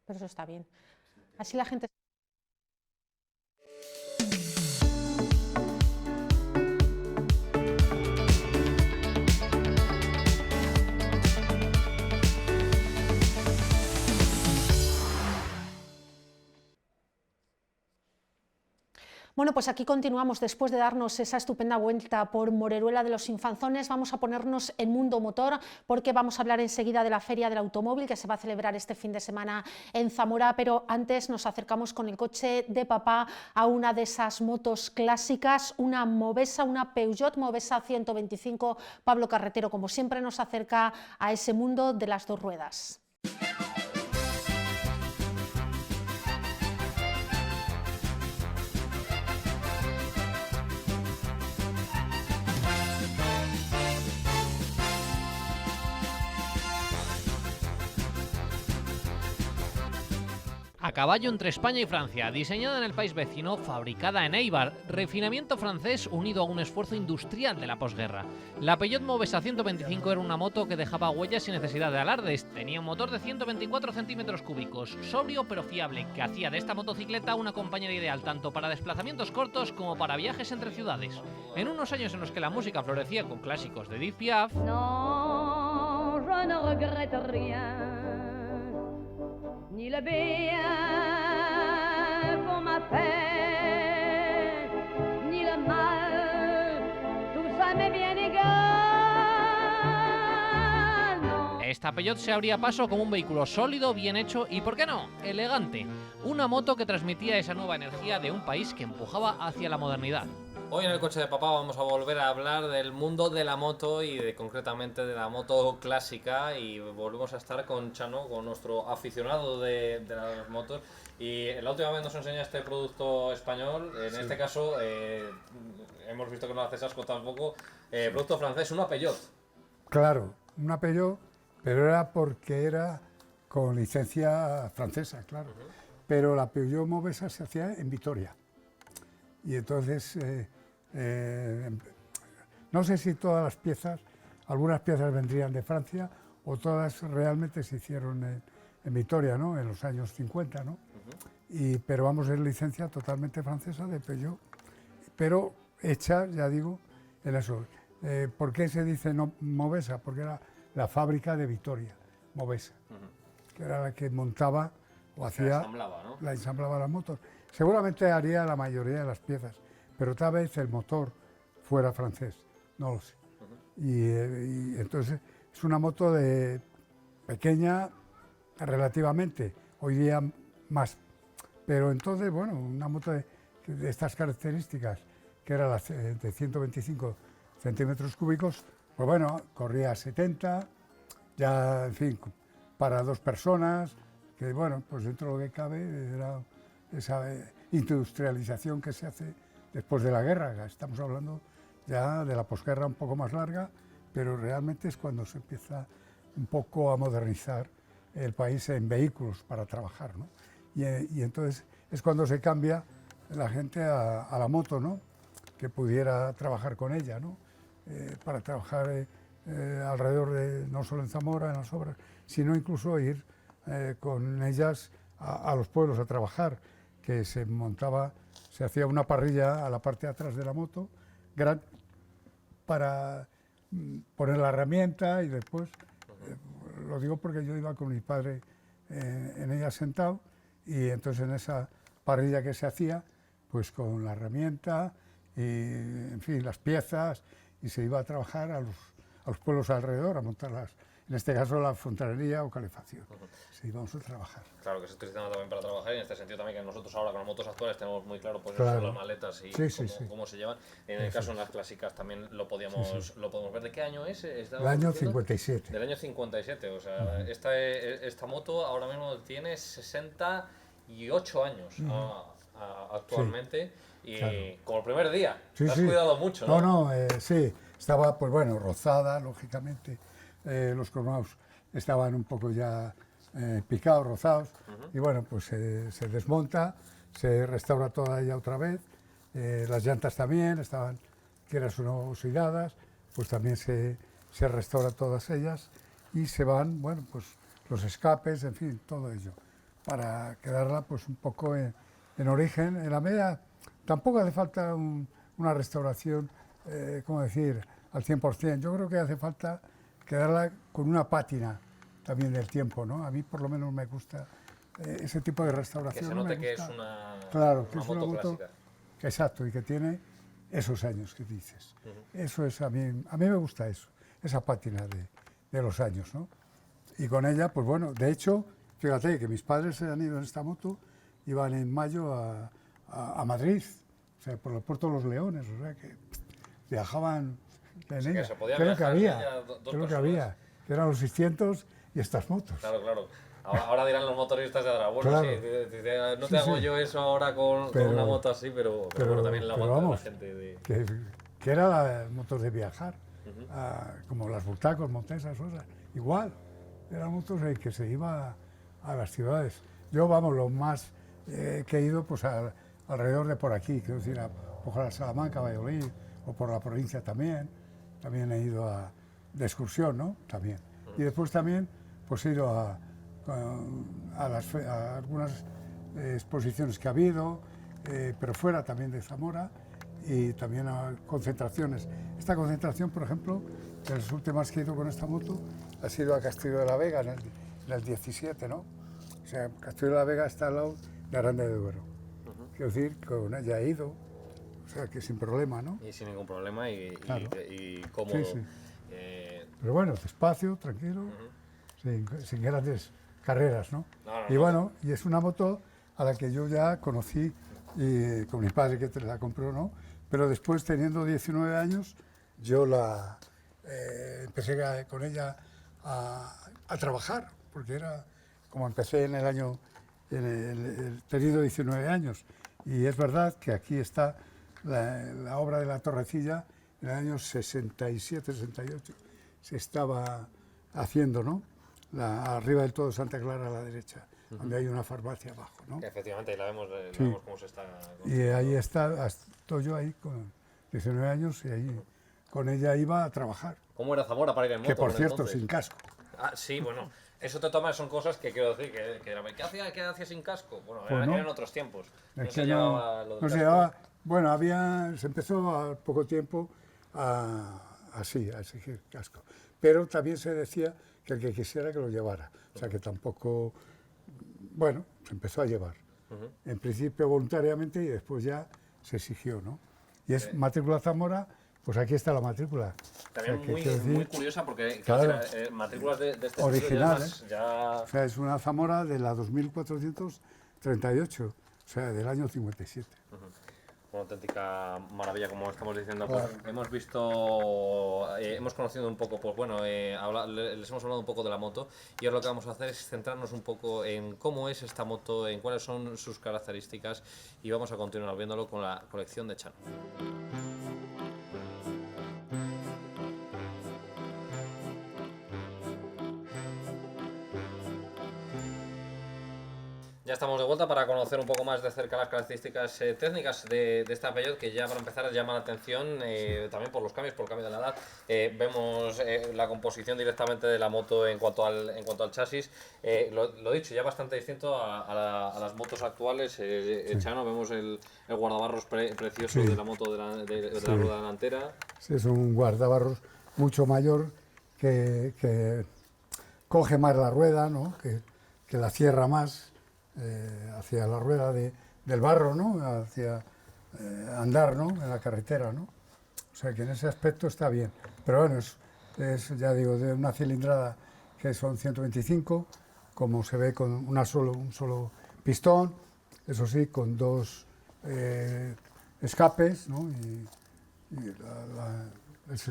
Pero eso está bien. Así la gente... Bueno, pues aquí continuamos. Después de darnos esa estupenda vuelta por Moreruela de los Infanzones, vamos a ponernos en mundo motor, porque vamos a hablar enseguida de la Feria del Automóvil que se va a celebrar este fin de semana en Zamora, pero antes nos acercamos con el coche de papá a una de esas motos clásicas, una Movesa, una Peugeot Movesa 125. Pablo Carretero, como siempre, nos acerca a ese mundo de las dos ruedas. A caballo entre España y Francia, diseñada en el país vecino, fabricada en Eibar, refinamiento francés unido a un esfuerzo industrial de la posguerra. La Peugeot Movesa 125 era una moto que dejaba huellas sin necesidad de alardes. Tenía un motor de 124 centímetros cúbicos, sobrio pero fiable, que hacía de esta motocicleta una compañera ideal tanto para desplazamientos cortos como para viajes entre ciudades. En unos años en los que la música florecía con clásicos de Edith Piaf, no, je ne regrette rien. Ni le bien qu'on m'a fait, ni le mal, tout ça m'est bien égal. No. Esta Peugeot se abría paso como un vehículo sólido, bien hecho y, ¿por qué no?, elegante. Una moto que transmitía esa nueva energía de un país que empujaba hacia la modernidad. Hoy en el coche de papá vamos a volver a hablar del mundo de la moto y concretamente de la moto clásica, y volvemos a estar con Chano, con nuestro aficionado de las motos, y la última vez nos enseña este producto español, en este caso hemos visto que no haces asco tampoco, producto francés, una Peugeot. Claro, una Peugeot, pero era porque era con licencia francesa, claro, pero la Peugeot Movesa se hacía en Vitoria, y entonces... no sé si todas las piezas, algunas piezas vendrían de Francia o todas realmente se hicieron en Vitoria, ¿no?, en los años 50, ¿no? Pero vamos, es licencia totalmente francesa de Peugeot, pero hecha, ya digo, en eso. ¿Por qué se dice Movesa? Porque era la fábrica de Vitoria, Movesa, que era la que montaba o hacía... ensamblaba, ¿no? La ensamblaba las motos. Seguramente haría la mayoría de las piezas, pero tal vez el motor fuera francés, no lo sé. Y entonces es una moto de pequeña relativamente, hoy día más, pero entonces, bueno, una moto de estas características, que era de 125 centímetros cúbicos, pues bueno, corría a 70, ya, en fin, para 2 personas, que bueno, pues dentro de lo que cabe era esa industrialización que se hace después de la guerra. Estamos hablando ya de la posguerra un poco más larga, pero realmente es cuando se empieza un poco a modernizar el país en vehículos para trabajar, ¿no? Y entonces es cuando se cambia la gente a la moto, ¿no? Que pudiera trabajar con ella, ¿no? Para trabajar alrededor de, no solo en Zamora, en las obras, sino incluso ir con ellas a los pueblos a trabajar, que se montaba, se hacía una parrilla a la parte de atrás de la moto, para poner la herramienta y después, lo digo porque yo iba con mi padre en ella sentado, y entonces en esa parrilla que se hacía, pues con la herramienta y, en fin, las piezas, y se iba a trabajar a los pueblos alrededor, a montarlas, en este caso la fontanería o calefacción. Sí, íbamos a trabajar. Claro, que se utiliza también para trabajar, y en este sentido también que nosotros ahora con las motos actuales tenemos muy claro pues Claro. eso, las maletas y cómo se llevan. En el caso en las clásicas también lo podemos ver. ¿De qué año es? El año 57. Del año 57, o sea, esta moto ahora mismo tiene 68 años actualmente, y claro. como el primer día, te has cuidado mucho, ¿no? No, sí, estaba pues bueno, rozada, lógicamente, los cromados estaban un poco ya picados, rozados, y bueno, pues se desmonta, se restaura toda ella otra vez, las llantas también estaban, quieras o no, oxidadas, pues también se restaura todas ellas, y se van, bueno, pues los escapes, en fin, todo ello, para quedarla pues un poco en origen. En la media tampoco hace falta una restauración, ¿cómo decir?, al 100%. Yo creo que hace falta quedarla con una pátina también del tiempo, ¿no? A mí por lo menos me gusta ese tipo de restauración. Que se note que es una, claro, que una es una moto moto clásica. Exacto, y que tiene esos años que dices. Eso es, a mí me gusta eso, esa pátina de los años, ¿no? Y con ella, pues bueno, de hecho, fíjate que mis padres se han ido en esta moto, iban en mayo a Madrid, o sea, por el puerto de los Leones, o sea, que viajaban en ella. Creo que había, que eran los 600 y estas motos. Claro, claro. Ahora dirán los motoristas de ahora, bueno, Claro. sí, no te hago yo eso ahora con una moto así, pero bueno, también la aguanta la gente de... Que era la motos de viajar, como las Bultacos, Montesas, cosas, igual, eran motos en que se iba a las ciudades. Yo, vamos, lo más que he ido, pues alrededor de por aquí, quiero decir, a Salamanca, Valladolid, o por la provincia también he ido de excursión, ¿no? También. Y después también, pues he ido a algunas exposiciones que ha habido, pero fuera también de Zamora, y también a concentraciones. Esta concentración, por ejemplo, de las últimas que he ido con esta moto, ha sido a Castillo de la Vega en el 17, ¿no? O sea, Castillo de la Vega está al lado de Aranda de Duero. Quiero decir, con ella he ido, o sea, que sin problema, ¿no? Y sin ningún problema Claro. y cómodo. Sí. Pero bueno, despacio, tranquilo, sin grandes carreras, ¿no? Y bueno, y es una moto a la que yo ya conocí con mi padre, que la compró, ¿no? Pero después, teniendo 19 años, yo empecé con ella a trabajar, porque era como empecé en el año, tenido 19 años. Y es verdad que aquí está la obra de la Torrecilla, en el año 67, 68, se estaba haciendo, ¿no? Arriba del todo Santa Clara a la derecha, donde hay una farmacia abajo, ¿no? Efectivamente, ahí la vemos cómo se está... Y ahí estoy yo ahí con 19 años, y ahí con ella iba a trabajar. ¿Cómo era Zamora para ir en moto? Que por cierto, entonces? sin casco. Ah, sí, bueno, eso te toma, son cosas que quiero decir, ¿qué hacía sin casco? Bueno, Pues no. eran otros tiempos. Es No se que llevaba lo del no se casco. llevaba, bueno, se empezó a poco tiempo a exigir casco, pero también se decía que el que quisiera que lo llevara, o sea que tampoco, bueno, se empezó a llevar. En principio voluntariamente y después ya se exigió, ¿no? Y es matrícula Zamora, pues aquí está la matrícula. También o sea, muy, decir, muy curiosa porque claro, matrículas de este original, estilo ya... O sea, es una Zamora de la 2438, o sea, del año 57. Una auténtica maravilla, como estamos diciendo. Pues, hemos visto, hemos conocido un poco, pues bueno, les hemos hablado un poco de la moto y ahora lo que vamos a hacer es centrarnos un poco en cómo es esta moto, en cuáles son sus características y vamos a continuar viéndolo con la colección de Chano. Ya estamos de vuelta para conocer un poco más de cerca las características técnicas de esta Peugeot, que ya para empezar llama la atención también por los cambios, por el cambio de la edad. Vemos la composición directamente de la moto en cuanto al chasis. Lo dicho, ya bastante distinto a las motos actuales. Chano, vemos el guardabarros precioso de la moto de la rueda delantera. Sí, es un guardabarros mucho mayor que coge más la rueda, ¿no? que la cierra más. Hacia la rueda del barro, ¿no? Hacia andar, ¿no? En la carretera, ¿no? O sea que en ese aspecto está bien. Pero bueno, es ya digo, de una cilindrada que son 125, como se ve con un solo pistón, eso sí, con dos escapes, ¿no? y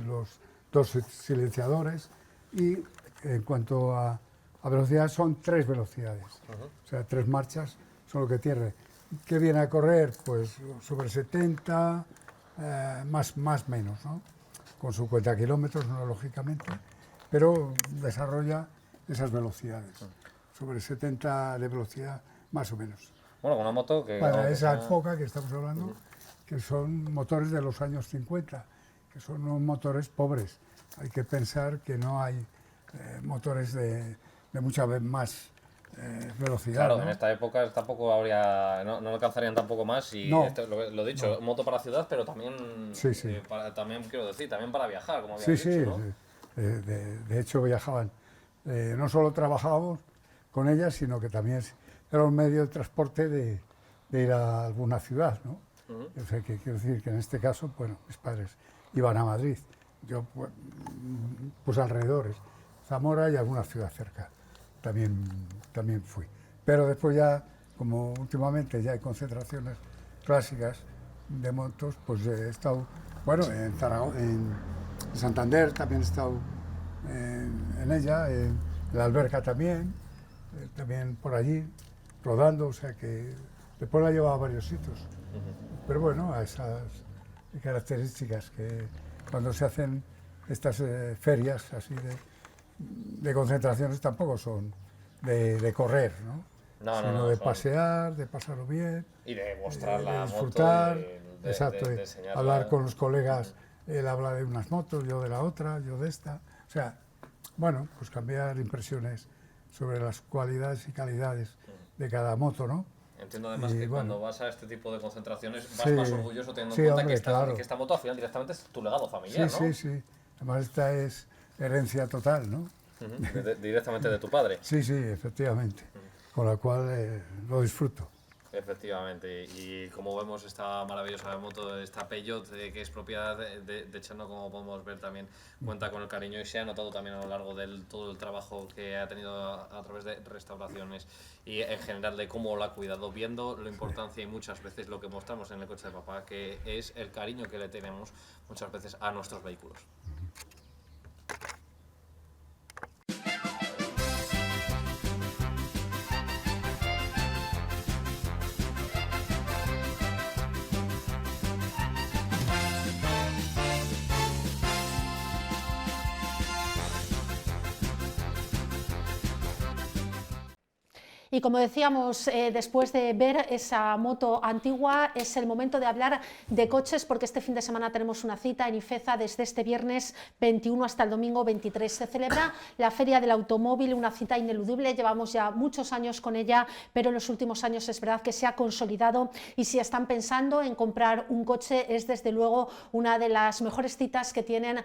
los dos silenciadores, y en cuanto a velocidad son 3 velocidades, o sea, 3 marchas son lo que tiene. ¿Qué viene a correr? Pues sobre 70, más menos, ¿no? Con 50 kilómetros, ¿no? Lógicamente, pero desarrolla esas velocidades, sobre 70 de velocidad más o menos. Bueno, una moto que... Para esa época que estamos hablando, que son motores de los años 50, que son unos motores pobres. Hay que pensar que no hay motores de mucha más velocidad. Claro, ¿no? en esta época tampoco habría, no alcanzarían tampoco más y no, lo dicho, no. Moto para ciudad, pero también, también quiero decir, también para viajar, como había dicho, ¿no? De hecho viajaban, no solo trabajábamos con ellas, sino que también era un medio de transporte de ir a alguna ciudad, ¿no? O sea, que quiero decir que en este caso, bueno, mis padres iban a Madrid, yo pues alrededores, Zamora y alguna ciudad cerca. También fui. Pero después ya, como últimamente ya hay concentraciones clásicas de motos, pues he estado, bueno, en Santander también he estado en ella, en la Alberca también por allí, rodando, o sea que después la llevaba a varios sitios. Pero bueno, a esas características que cuando se hacen estas ferias así de concentraciones tampoco son de correr, ¿no? Sino de pasear, de pasarlo bien, y de mostrar la disfrutar, moto, exacto, de hablar con los colegas, él habla de unas motos, yo de la otra, yo de esta, o sea, bueno, pues cambiar impresiones sobre las cualidades y calidades de cada moto, ¿no? Entiendo además que cuando vas a este tipo de concentraciones vas más orgulloso teniendo en cuenta que esta moto al final directamente es tu legado familiar, ¿no? Sí, además esta es herencia total, ¿no? Directamente de tu padre. Sí, efectivamente, con la cual lo disfruto. Efectivamente, y como vemos esta maravillosa moto, esta Peugeot que es propiedad de Chano, como podemos ver también cuenta con el cariño y se ha notado también a lo largo de todo el trabajo que ha tenido a través de restauraciones y en general de cómo la ha cuidado, viendo la importancia y muchas veces lo que mostramos en el coche de papá, que es el cariño que le tenemos muchas veces a nuestros vehículos. Y como decíamos, después de ver esa moto antigua, es el momento de hablar de coches, porque este fin de semana tenemos una cita en Ifeza desde este viernes 21 hasta el domingo 23. Se celebra la Feria del Automóvil, una cita ineludible, llevamos ya muchos años con ella, pero en los últimos años es verdad que se ha consolidado y si están pensando en comprar un coche es desde luego una de las mejores citas que tienen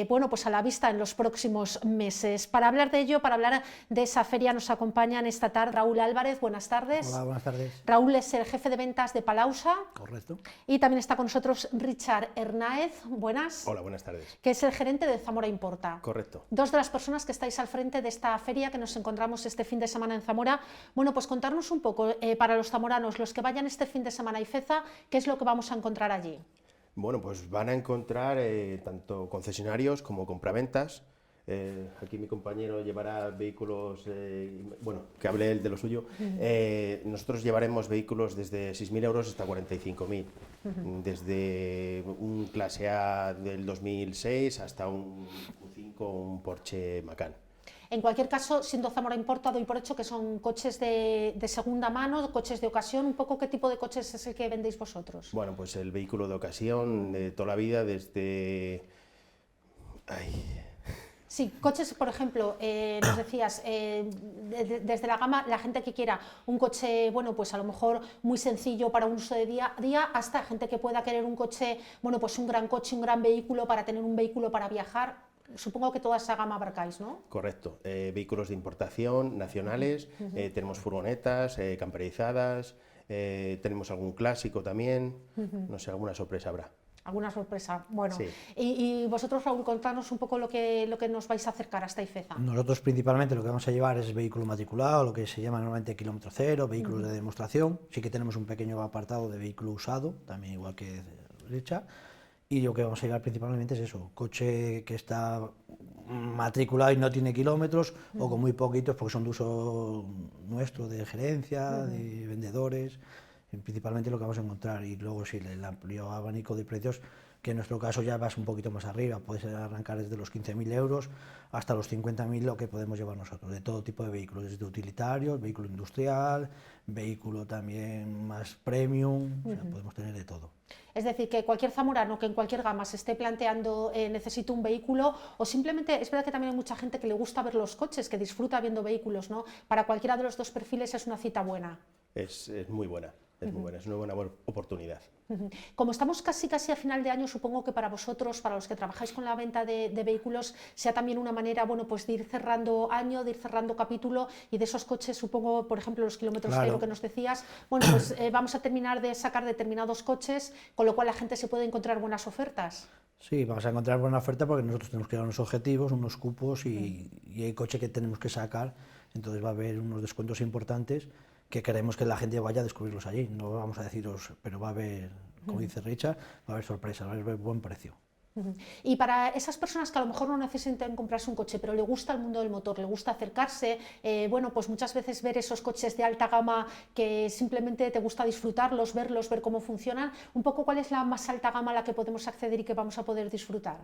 bueno, pues a la vista en los próximos meses. Para hablar de ello, para hablar de esa feria nos acompañan esta tarde presentar. Raúl Álvarez, buenas tardes. Hola, buenas tardes. Raúl es el jefe de ventas de Palausa. Correcto. Y también está con nosotros Richard Hernáez, buenas. Hola, buenas tardes. Que es el gerente de Zamora Importa. Correcto. Dos de las personas que estáis al frente de esta feria que nos encontramos este fin de semana en Zamora. Bueno, pues contarnos un poco, para los zamoranos, los que vayan este fin de semana a Ifeza, ¿qué es lo que vamos a encontrar allí? Bueno, pues van a encontrar tanto concesionarios como compraventas. Aquí mi compañero llevará vehículos, bueno, que hable él de lo suyo. Nosotros llevaremos vehículos desde 6.000 euros hasta 45.000, desde un clase A del 2006 hasta un 5 o un Porsche Macan. En cualquier caso, siendo Zamora Importa, doy por hecho que son coches de segunda mano, coches de ocasión. ¿Un poco qué tipo de coches es el que vendéis vosotros? Bueno, pues el vehículo de ocasión de toda la vida, desde... Sí, coches, por ejemplo, nos decías, desde la gama, la gente que quiera un coche, bueno, pues a lo mejor muy sencillo para un uso de día a día, hasta gente que pueda querer un coche, bueno, pues un gran coche, un gran vehículo para tener un vehículo para viajar. Supongo que toda esa gama abarcáis, ¿no? Correcto. Vehículos de importación nacionales, tenemos furgonetas, camperizadas, tenemos algún clásico también, no sé, alguna sorpresa habrá. Alguna sorpresa, bueno. Sí. Y vosotros, Raúl, contanos un poco lo que nos vais a acercar hasta Ifeza. Nosotros principalmente lo que vamos a llevar es vehículo matriculado, lo que se llama normalmente kilómetro cero, vehículos de demostración. Sí que tenemos un pequeño apartado de vehículo usado, también igual que derecha. Y lo que vamos a llevar principalmente es eso, coche que está matriculado y no tiene kilómetros, o con muy poquitos porque son de uso nuestro, de gerencia, de vendedores, principalmente lo que vamos a encontrar. Y luego sí, el amplio abanico de precios, que en nuestro caso ya vas un poquito más arriba, puedes arrancar desde los 15.000 euros hasta los 50.000, lo que podemos llevar nosotros, de todo tipo de vehículos, desde utilitarios, vehículo industrial, vehículo también más premium, o sea, podemos tener de todo. Es decir, que cualquier zamorano que en cualquier gama se esté planteando necesito un vehículo, o simplemente, es verdad que también hay mucha gente que le gusta ver los coches, que disfruta viendo vehículos, ¿no? Para cualquiera de los dos perfiles es una cita buena. Es muy buena, es muy buena, es una buena oportunidad. Como estamos casi a final de año, supongo que para vosotros, para los que trabajáis con la venta de vehículos, sea también una manera, bueno, pues de ir cerrando año, de ir cerrando capítulo, y de esos coches, supongo, por ejemplo, los kilómetros cero que nos decías, bueno, pues vamos a terminar de sacar determinados coches, con lo cual la gente se puede encontrar buenas ofertas. Sí, vamos a encontrar buena oferta porque nosotros tenemos que dar unos objetivos, unos cupos y hay coche que tenemos que sacar, entonces va a haber unos descuentos importantes que queremos que la gente vaya a descubrirlos allí. No vamos a deciros, pero va a haber, como dice Richard, va a haber sorpresas, va a haber buen precio. Y para esas personas que a lo mejor no necesitan comprarse un coche, pero le gusta el mundo del motor, le gusta acercarse, bueno, pues muchas veces ver esos coches de alta gama que simplemente te gusta disfrutarlos, verlos, ver cómo funcionan, un poco cuál es la más alta gama a la que podemos acceder y que vamos a poder disfrutar.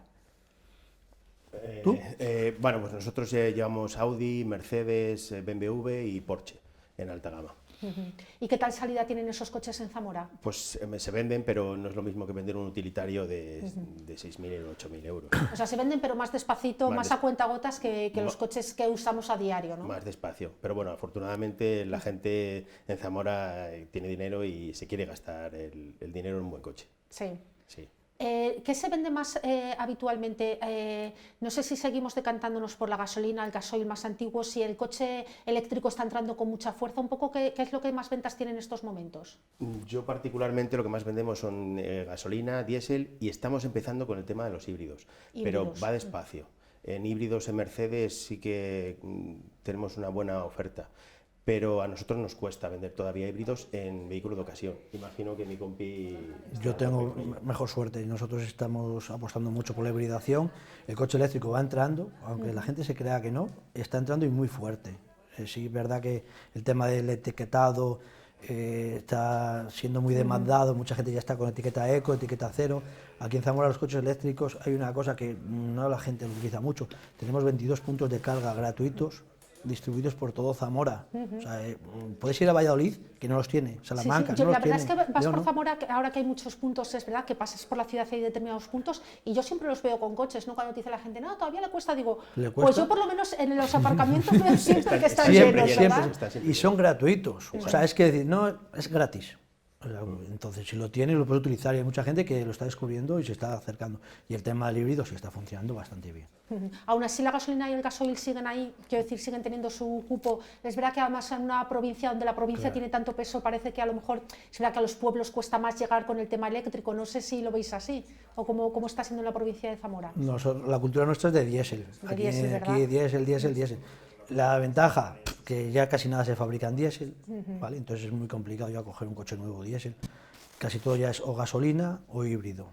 Bueno, pues nosotros llevamos Audi, Mercedes, BMW y Porsche en alta gama. ¿Y qué tal salida tienen esos coches en Zamora? Pues se venden, pero no es lo mismo que vender un utilitario de 6.000 o 8.000 euros. O sea, se venden pero más despacito, más a cuentagotas que los coches que usamos a diario, ¿no? Más despacio, pero bueno, afortunadamente la gente en Zamora tiene dinero y se quiere gastar el dinero en un buen coche. Sí. Sí. ¿Qué se vende más habitualmente? No sé si seguimos decantándonos por la gasolina, el gasoil más antiguo, si el coche eléctrico está entrando con mucha fuerza, un poco ¿qué es lo que más ventas tiene en estos momentos? Yo particularmente lo que más vendemos son gasolina, diésel, y estamos empezando con el tema de los híbridos. Pero va despacio. En híbridos en Mercedes sí que tenemos una buena oferta, pero a nosotros nos cuesta vender todavía híbridos en vehículos de ocasión. Imagino que mi compi... Yo tengo mejor suerte y nosotros estamos apostando mucho por la hibridación. El coche eléctrico va entrando, aunque la gente se crea que no, está entrando y muy fuerte. Sí, es verdad que el tema del etiquetado está siendo muy demandado, mucha gente ya está con etiqueta eco, etiqueta cero. Aquí en Zamora los coches eléctricos hay una cosa que no la gente lo utiliza mucho. Tenemos 22 puntos de carga gratuitos distribuidos por todo Zamora. O sea, puedes ir a Valladolid, que no los tiene, Salamanca, sí. no los tiene. La verdad es que vas por Zamora, ahora que hay muchos puntos, es verdad que pasas por la ciudad y hay determinados puntos, y yo siempre los veo con coches, ¿no? Cuando te dice la gente, no, todavía le cuesta, digo, pues yo por lo menos en los aparcamientos veo siempre que están llenos, ¿verdad? Y son gratuitos, o sea, es que decir, no, es gratis. Entonces, si lo tienes, lo puedes utilizar y hay mucha gente que lo está descubriendo y se está acercando. Y el tema del híbrido sí está funcionando bastante bien. Aún así, la gasolina y el gasoil siguen ahí, quiero decir, siguen teniendo su cupo. Es verdad que además en una provincia donde la provincia tiene tanto peso, parece que a lo mejor es verdad que a los pueblos cuesta más llegar con el tema eléctrico. No sé si lo veis así o cómo está siendo en la provincia de Zamora. La cultura nuestra es de diésel. Aquí diésel. La ventaja, que ya casi nada se fabrica en diésel, ¿vale? Entonces es muy complicado ya coger un coche nuevo diésel. Casi todo ya es o gasolina o híbrido.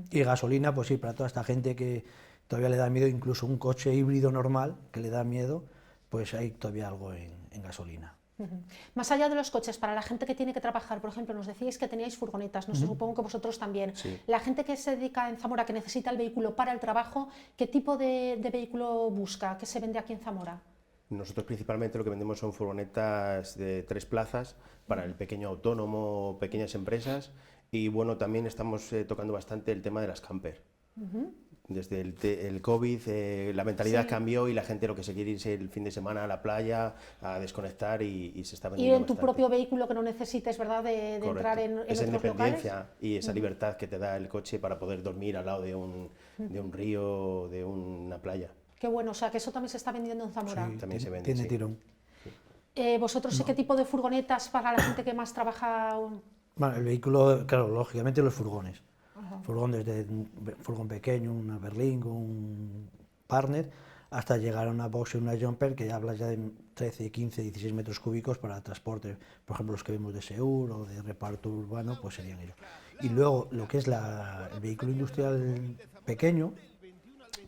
Y gasolina, pues sí, para toda esta gente que todavía le da miedo, incluso un coche híbrido normal que le da miedo, pues hay todavía algo en gasolina. Más allá de los coches, para la gente que tiene que trabajar, por ejemplo, nos decíais que teníais furgonetas, no sé, supongo que vosotros también. Sí. La gente que se dedica en Zamora, que necesita el vehículo para el trabajo, ¿qué tipo de vehículo busca? ¿Qué se vende aquí en Zamora? Nosotros principalmente lo que vendemos son furgonetas de 3 plazas para el pequeño autónomo, pequeñas empresas, y bueno, también estamos tocando bastante el tema de las camper. Desde el COVID la mentalidad cambió y la gente lo que se quiere es el fin de semana a la playa, a desconectar y se está vendiendo Y en tu bastante. propio vehículo que no necesites, ¿verdad?, de entrar en esa otros independencia locales. y esa libertad que te da el coche para poder dormir al lado de un río, de una playa. Qué bueno, o sea que eso también se está vendiendo en Zamora. Sí, también se vende, Tiene sí. tirón. ¿Vosotros qué tipo de furgonetas para la gente que más trabaja? Bueno, el vehículo, claro, lógicamente los furgones. Furgón desde un furgón pequeño, una Berlingo, un Partner, hasta llegar a una Boxer y una Jumper, que ya hablas ya de 13, 15, 16 metros cúbicos para transporte. Por ejemplo, los que vemos de Seur o de reparto urbano, pues serían ellos. Y luego lo que es el vehículo industrial pequeño,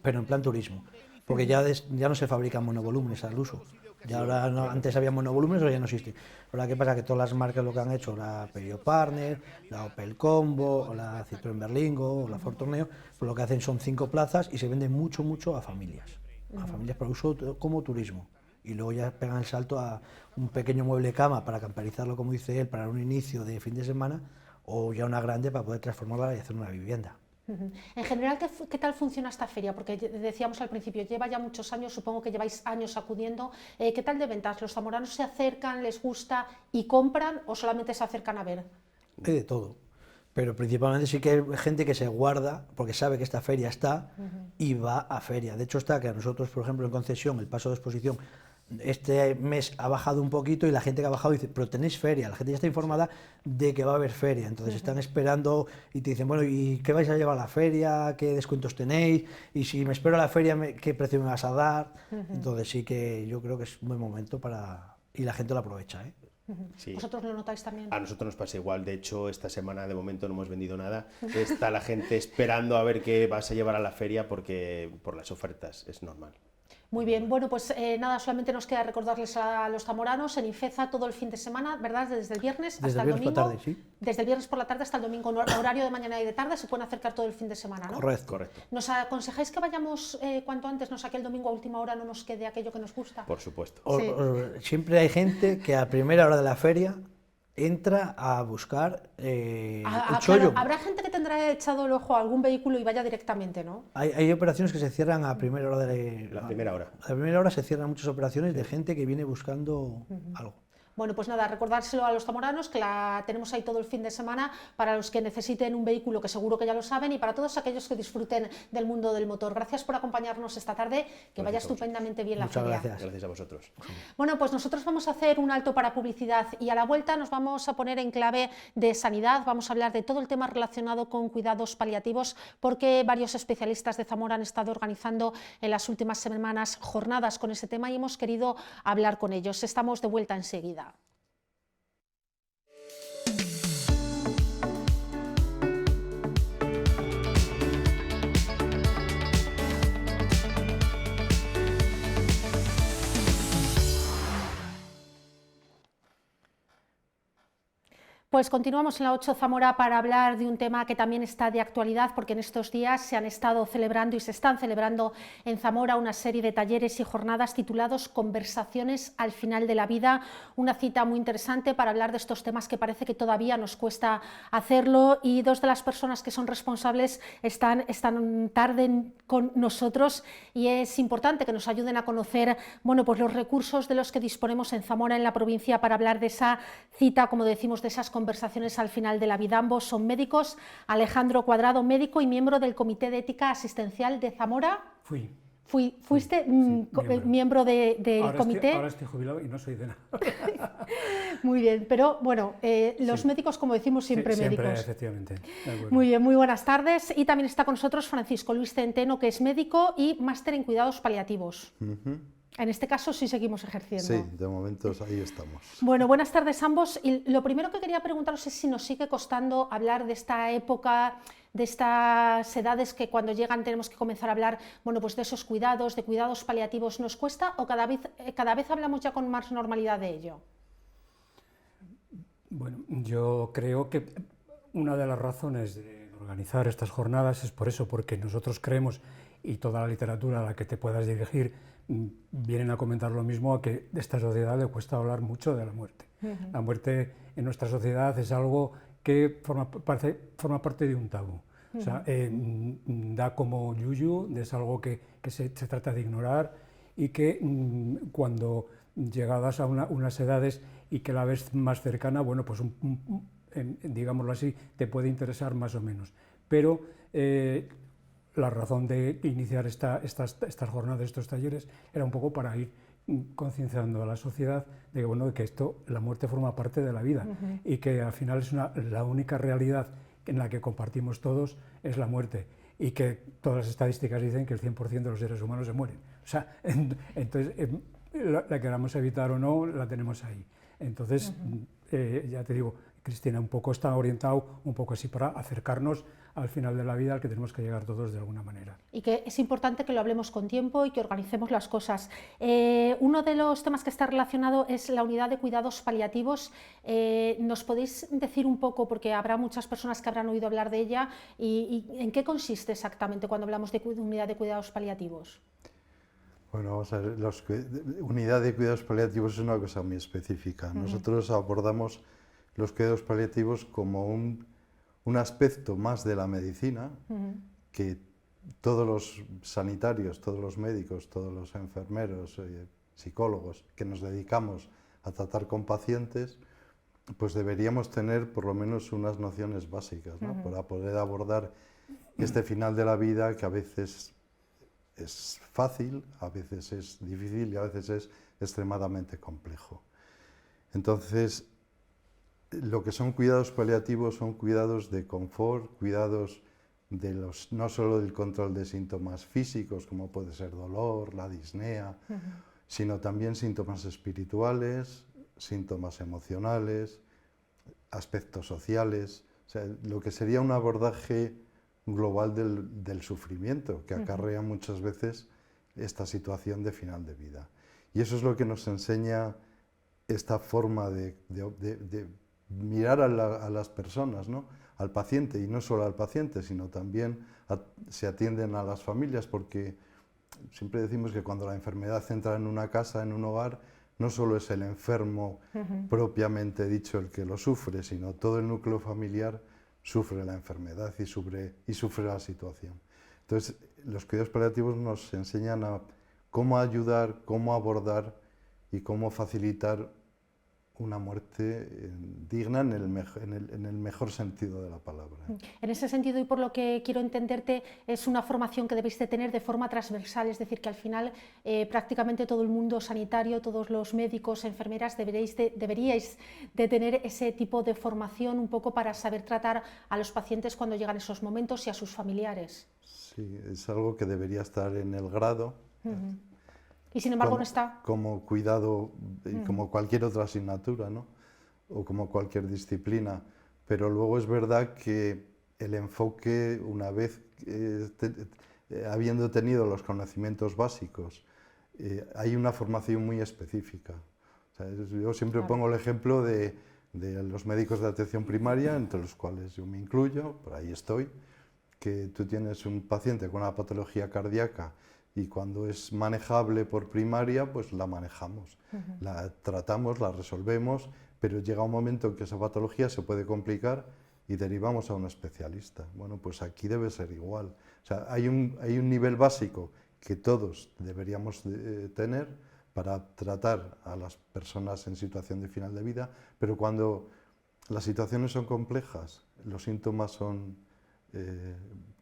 pero en plan turismo, porque ya no se fabrican monovolúmenes al uso. Ya ahora antes había monovolúmenes, ahora ya no existe. Ahora, ¿qué pasa? Que todas las marcas lo que han hecho, la Peugeot Partner, la Opel Combo, o la Citroën Berlingo, o la Ford Tourneo, pues lo que hacen son 5 plazas y se venden mucho a familias para uso como turismo. Y luego ya pegan el salto a un pequeño mueble cama para camperizarlo, como dice él, para un inicio de fin de semana, o ya una grande para poder transformarla y hacer una vivienda. En general, ¿qué tal funciona esta feria? Porque decíamos al principio, lleva ya muchos años, supongo que lleváis años acudiendo. ¿Qué tal de ventas? ¿Los zamoranos se acercan, les gusta y compran o solamente se acercan a ver? Hay de todo, pero principalmente sí que hay gente que se guarda porque sabe que esta feria está y va a feria. De hecho está que a nosotros, por ejemplo, en concesión, el paso de exposición, este mes ha bajado un poquito y la gente que ha bajado dice, pero tenéis feria, la gente ya está informada de que va a haber feria, entonces están esperando y te dicen, bueno, ¿y qué vais a llevar a la feria? ¿Qué descuentos tenéis? Y si me espero a la feria, ¿qué precio me vas a dar? Entonces sí que yo creo que es un buen momento y la gente lo aprovecha, ¿eh? Sí. ¿Vosotros lo notáis también? A nosotros nos pasa igual, de hecho esta semana de momento no hemos vendido nada, está la gente esperando a ver qué vas a llevar a la feria porque por las ofertas es normal. Muy bien, bueno, pues nada, solamente nos queda recordarles a los zamoranos en Infeza todo el fin de semana, ¿verdad? Desde el viernes hasta el domingo. Por la tarde, sí. Desde el viernes por la tarde hasta el domingo, horario de mañana y de tarde, se pueden acercar todo el fin de semana, ¿no? Correcto. ¿Nos aconsejáis que vayamos cuanto antes, no saque el domingo a última hora, no nos quede aquello que nos gusta? Por supuesto. Siempre hay gente que a primera hora de la feria entra a buscar el chollo. Claro, habrá gente que tendrá echado el ojo a algún vehículo y vaya directamente, ¿no? Hay operaciones que se cierran a primera hora La primera hora. A la primera hora se cierran muchas operaciones de gente que viene buscando algo. Bueno, pues nada, recordárselo a los zamoranos, que la tenemos ahí todo el fin de semana, para los que necesiten un vehículo, que seguro que ya lo saben, y para todos aquellos que disfruten del mundo del motor. Gracias por acompañarnos esta tarde, que vaya estupendamente bien la feria. Muchas gracias. Gracias a vosotros. Bueno, pues nosotros vamos a hacer un alto para publicidad y a la vuelta nos vamos a poner en clave de sanidad. Vamos a hablar de todo el tema relacionado con cuidados paliativos, porque varios especialistas de Zamora han estado organizando en las últimas semanas jornadas con ese tema y hemos querido hablar con ellos. Estamos de vuelta enseguida. Pues continuamos en la 8 Zamora para hablar de un tema que también está de actualidad, porque en estos días se han estado celebrando y se están celebrando en Zamora una serie de talleres y jornadas titulados Conversaciones al final de la vida, una cita muy interesante para hablar de estos temas que parece que todavía nos cuesta hacerlo, y dos de las personas que son responsables están tarde con nosotros y es importante que nos ayuden a conocer, bueno, pues los recursos de los que disponemos en Zamora, en la provincia, para hablar de esa cita, como decimos, de esas conversaciones Conversaciones al final de la vida. Ambos son médicos. Alejandro Cuadrado, médico y miembro del Comité de Ética Asistencial de Zamora. Fuiste miembro del comité. Ahora estoy jubilado y no soy de nada. Muy bien, pero bueno, los médicos, como decimos, siempre médicos. Siempre, efectivamente. Muy bien, muy buenas tardes. Y también está con nosotros Francisco Luis Centeno, que es médico y máster en cuidados paliativos. En este caso sí seguimos ejerciendo. Sí, de momento ahí estamos. Bueno, buenas tardes a ambos. Y lo primero que quería preguntaros es si nos sigue costando hablar de esta época, de estas edades que cuando llegan tenemos que comenzar a hablar, bueno, pues de esos cuidados, de cuidados paliativos. ¿Nos cuesta o cada vez hablamos ya con más normalidad de ello? Bueno, yo creo que una de las razones de organizar estas jornadas es por eso, porque nosotros creemos, y toda la literatura a la que te puedas dirigir vienen a comentar lo mismo, a que de esta sociedad le cuesta hablar mucho de la muerte. La muerte en nuestra sociedad es algo que forma parte de un tabú. O sea, da como yuyu, es algo que se trata de ignorar y que cuando llegadas a unas edades y que la ves más cercana, bueno, pues digámoslo así, te puede interesar más o menos. Pero la razón de iniciar estas jornadas, estos talleres, era un poco para ir concienciando a la sociedad de que, bueno, que la muerte forma parte de la vida y que al final es la única realidad en la que compartimos todos es la muerte, y que todas las estadísticas dicen que el 100% de los seres humanos se mueren. O sea, entonces, la queramos evitar o no, la tenemos ahí. Entonces, ya te digo, Cristina, un poco está orientado un poco así para acercarnos al final de la vida al que tenemos que llegar todos de alguna manera. Y que es importante que lo hablemos con tiempo y que organicemos las cosas. Uno de los temas que está relacionado es la unidad de cuidados paliativos. ¿Nos podéis decir un poco, porque habrá muchas personas que habrán oído hablar de ella, y en qué consiste exactamente cuando hablamos de unidad de cuidados paliativos? Bueno, vamos a ver, unidad de cuidados paliativos es una cosa muy específica. Nosotros abordamos los cuidados paliativos como un aspecto más de la medicina que todos los sanitarios, todos los médicos, todos los enfermeros, psicólogos que nos dedicamos a tratar con pacientes, pues deberíamos tener por lo menos unas nociones básicas, ¿no? Para poder abordar este final de la vida, que a veces es fácil, a veces es difícil y a veces es extremadamente complejo. Entonces, lo que son cuidados paliativos son cuidados de confort, cuidados no solo del control de síntomas físicos, como puede ser dolor, la disnea, sino también síntomas espirituales, síntomas emocionales, aspectos sociales, o sea, lo que sería un abordaje global del sufrimiento que acarrea muchas veces esta situación de final de vida. Y eso es lo que nos enseña esta forma de mirar a las personas, ¿no? Al paciente, y no solo al paciente, sino también se atienden a las familias, porque siempre decimos que cuando la enfermedad entra en una casa, en un hogar, no solo es el enfermo propiamente dicho el que lo sufre, sino todo el núcleo familiar sufre la enfermedad y sufre la situación. Entonces, los cuidados paliativos nos enseñan a cómo ayudar, cómo abordar y cómo facilitar una muerte digna en el mejor sentido de la palabra. En ese sentido, y por lo que quiero entenderte, es una formación que debéis de tener de forma transversal, es decir, que al final prácticamente todo el mundo sanitario, todos los médicos, enfermeras, deberíais de tener ese tipo de formación un poco para saber tratar a los pacientes cuando llegan esos momentos y a sus familiares. Sí, es algo que debería estar en el grado. Y sin embargo no está. Como cuidado, como cualquier otra asignatura, ¿no? O como cualquier disciplina. Pero luego es verdad que el enfoque, una vez habiendo tenido los conocimientos básicos, hay una formación muy específica. O sea, yo siempre pongo el ejemplo de los médicos de atención primaria, entre los cuales yo me incluyo, por ahí estoy, que tú tienes un paciente con una patología cardíaca y cuando es manejable por primaria, pues la manejamos, la tratamos, la resolvemos, pero llega un momento en que esa patología se puede complicar y derivamos a un especialista. Bueno, pues aquí debe ser igual. O sea, hay un nivel básico que todos deberíamos tener para tratar a las personas en situación de final de vida, pero cuando las situaciones son complejas, los síntomas son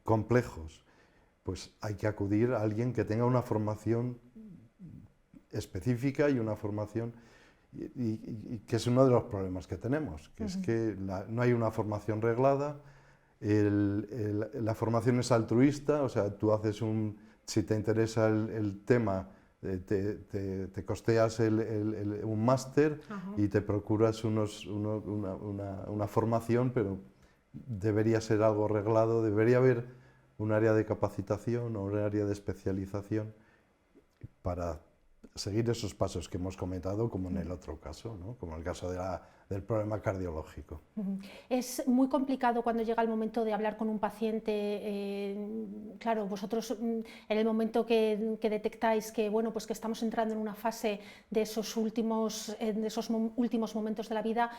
complejos, pues hay que acudir a alguien que tenga una formación específica y una formación, y que es uno de los problemas que tenemos, que es que no hay una formación reglada, la formación es altruista, o sea, tú haces si te interesa el tema, te costeas un máster y te procuras una formación, pero debería ser algo reglado, debería haber un área de capacitación o un área de especialización para seguir esos pasos que hemos comentado, como en el otro caso, ¿no? Como el caso del problema cardiológico. Es muy complicado cuando llega el momento de hablar con un paciente. Claro, vosotros en el momento que detectáis que, bueno, pues que estamos entrando en una fase de esos últimos momentos de la vida,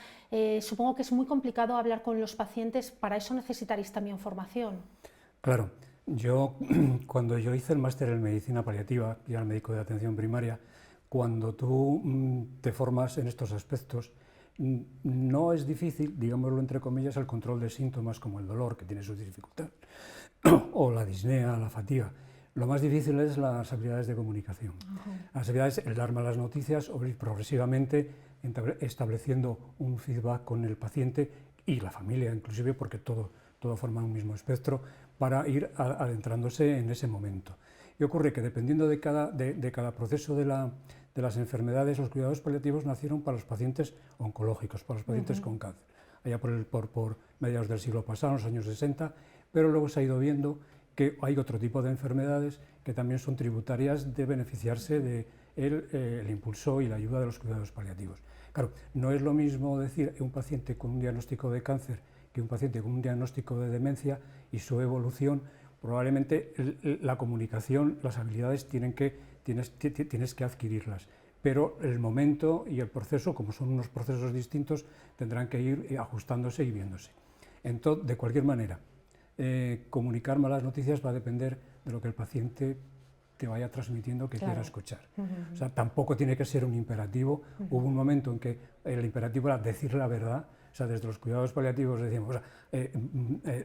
supongo que es muy complicado hablar con los pacientes. Para eso necesitaréis también formación. Claro. Cuando yo hice el máster en medicina paliativa, y era médico de atención primaria, cuando tú te formas en estos aspectos, no es difícil, digámoslo entre comillas, el control de síntomas como el dolor, que tiene sus dificultades, o la disnea, la fatiga. Lo más difícil es las habilidades de comunicación. Las habilidades, el dar malas noticias o ir progresivamente estableciendo un feedback con el paciente y la familia, inclusive, porque todo forma un mismo espectro, para ir adentrándose en ese momento. Y ocurre que dependiendo de cada proceso de las enfermedades, los cuidados paliativos nacieron para los pacientes oncológicos, para los pacientes con cáncer, allá por mediados del siglo pasado, en los años 60, pero luego se ha ido viendo que hay otro tipo de enfermedades que también son tributarias de beneficiarse del impulso y la ayuda de los cuidados paliativos. Claro, no es lo mismo decir un paciente con un diagnóstico de cáncer que un paciente con un diagnóstico de demencia y su evolución. Probablemente la comunicación, las habilidades tienes que adquirirlas, pero el momento y el proceso, como son unos procesos distintos, tendrán que ir ajustándose y viéndose. Entonces, de cualquier manera, comunicar malas noticias va a depender de lo que el paciente te vaya transmitiendo que quiera escuchar. O sea, tampoco tiene que ser un imperativo. Hubo un momento en que el imperativo era decir la verdad. O sea, desde los cuidados paliativos decimos,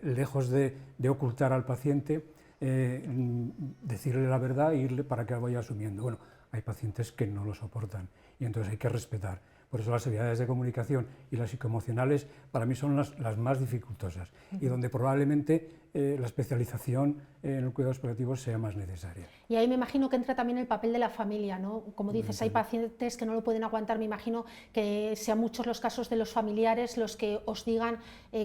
lejos de ocultar al paciente, decirle la verdad e irle para que vaya asumiendo. Bueno, hay pacientes que no lo soportan y entonces hay que respetar. Por eso las habilidades de comunicación y las psicoemocionales para mí son las más dificultosas y donde probablemente la especialización en los cuidados paliativos sea más necesaria. Y ahí me imagino que entra también el papel de la familia, ¿no? Como dices, hay pacientes que no lo pueden aguantar, me imagino que sean muchos los casos de los familiares los que os digan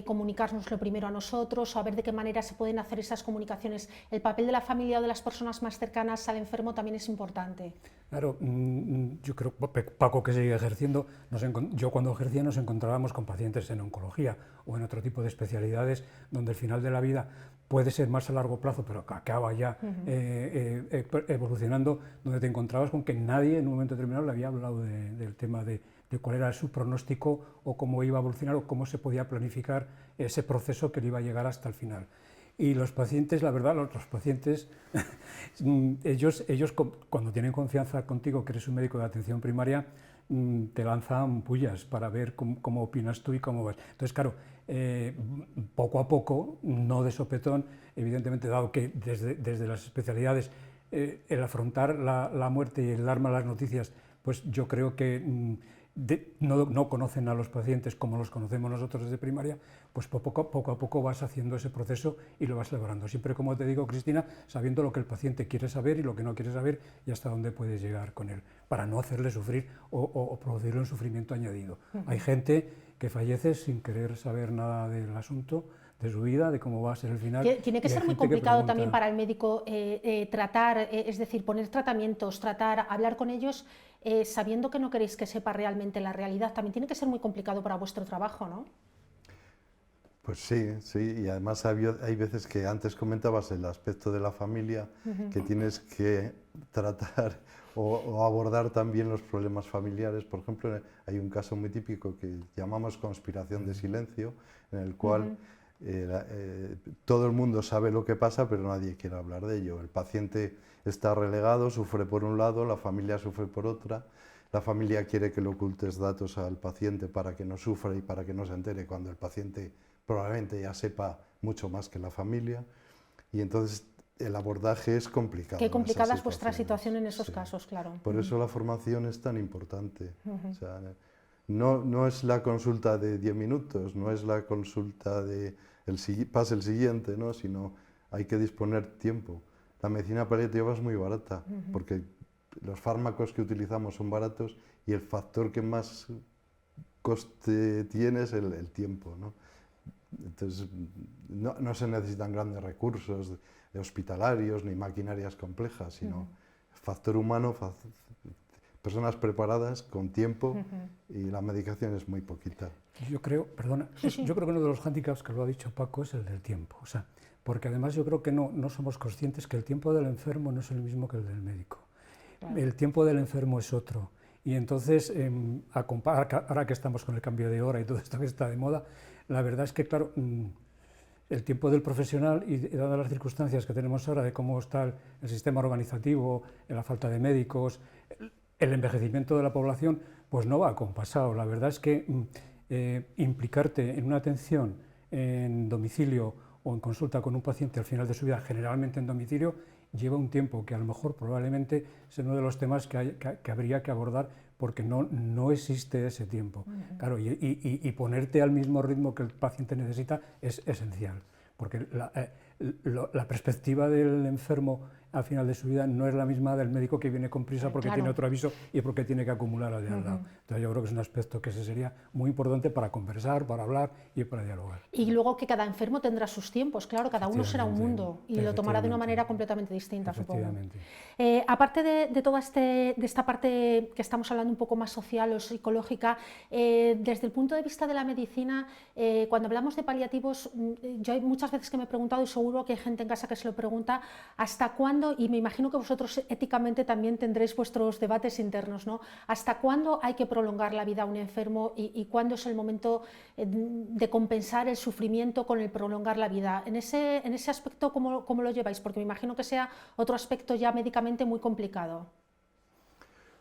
comunicárnoslo primero a nosotros o a ver de qué manera se pueden hacer esas comunicaciones. El papel de la familia o de las personas más cercanas al enfermo también es importante. Claro, yo creo, Paco que sigue ejerciendo, yo cuando ejercía nos encontrábamos con pacientes en oncología o en otro tipo de especialidades donde el final de la vida puede ser más a largo plazo, pero que acaba ya evolucionando, donde te encontrabas con que nadie en un momento determinado le había hablado del tema de cuál era su pronóstico o cómo iba a evolucionar o cómo se podía planificar ese proceso que le iba a llegar hasta el final. Y los pacientes, la verdad, los pacientes, ellos cuando tienen confianza contigo, que eres un médico de atención primaria, te lanzan pullas para ver cómo opinas tú y cómo vas. Entonces, claro, poco a poco, no de sopetón, evidentemente, dado que desde las especialidades el afrontar la muerte y el dar malas noticias, pues yo creo que no conocen a los pacientes como los conocemos nosotros desde primaria, pues poco a poco vas haciendo ese proceso y lo vas logrando. Siempre, como te digo, Cristina, sabiendo lo que el paciente quiere saber y lo que no quiere saber y hasta dónde puedes llegar con él, para no hacerle sufrir o producirle un sufrimiento añadido. Hay gente que fallece sin querer saber nada del asunto, de su vida, de cómo va a ser el final. Tiene que ser muy complicado también para el médico tratar, es decir, poner tratamientos, hablar con ellos, sabiendo que no queréis que sepa realmente la realidad. También tiene que ser muy complicado para vuestro trabajo, ¿no? Pues sí, y además hay veces que antes comentabas el aspecto de la familia, que tienes que tratar o abordar también los problemas familiares. Por ejemplo, hay un caso muy típico que llamamos conspiración de silencio, en el cual todo el mundo sabe lo que pasa, pero nadie quiere hablar de ello. El paciente está relegado, sufre por un lado, la familia sufre por otra. la familia quiere que le ocultes datos al paciente para que no sufra y para que no se entere cuando el paciente probablemente ya sepa mucho más que la familia, y entonces el abordaje es complicado. Qué complicada es vuestra situación en esos casos, claro. Por eso la formación es tan importante. O sea, no es la consulta de 10 minutos, no es la consulta de pase el siguiente, ¿no? Sino hay que disponer tiempo. La medicina paliativa es muy barata, porque los fármacos que utilizamos son baratos y el factor que más coste tiene es el tiempo, ¿no? Entonces, no se necesitan grandes recursos hospitalarios ni maquinarias complejas, sino factor humano, personas preparadas con tiempo, y la medicación es muy poquita. Yo creo, perdona, yo creo que uno de los hándicaps, que lo ha dicho Paco, es el del tiempo. O sea, porque además yo creo que no somos conscientes que el tiempo del enfermo no es el mismo que el del médico. Claro. El tiempo del enfermo es otro. Y entonces, ahora que estamos con el cambio de hora y todo esto que está de moda, la verdad es que, claro, el tiempo del profesional, y dadas las circunstancias que tenemos ahora de cómo está el sistema organizativo, la falta de médicos, el envejecimiento de la población, pues no va acompasado. La verdad es que implicarte en una atención en domicilio o en consulta con un paciente al final de su vida, generalmente en domicilio, lleva un tiempo que a lo mejor probablemente es uno de los temas que habría que abordar, porque no existe ese tiempo. Claro, y ponerte al mismo ritmo que el paciente necesita es esencial, porque la perspectiva del enfermo al final de su vida no es la misma del médico que viene con prisa porque tiene otro aviso y porque tiene que acumular al de al lado. Entonces yo creo que es un aspecto que ese sería muy importante para conversar, para hablar y para dialogar. Y luego que cada enfermo tendrá sus tiempos, claro, cada uno será un mundo y lo tomará de una manera completamente distinta, supongo. Aparte de toda esta parte que estamos hablando un poco más social o psicológica, desde el punto de vista de la medicina, cuando hablamos de paliativos, yo hay muchas veces que me he preguntado, y seguro que hay gente en casa que se lo pregunta, ¿hasta cuándo? Y me imagino que vosotros éticamente también tendréis vuestros debates internos, ¿no? ¿Hasta cuándo hay que prolongar la vida a un enfermo y cuándo es el momento de compensar el sufrimiento con el prolongar la vida? En ese aspecto, ¿cómo lo lleváis? Porque me imagino que sea otro aspecto ya médicamente muy complicado.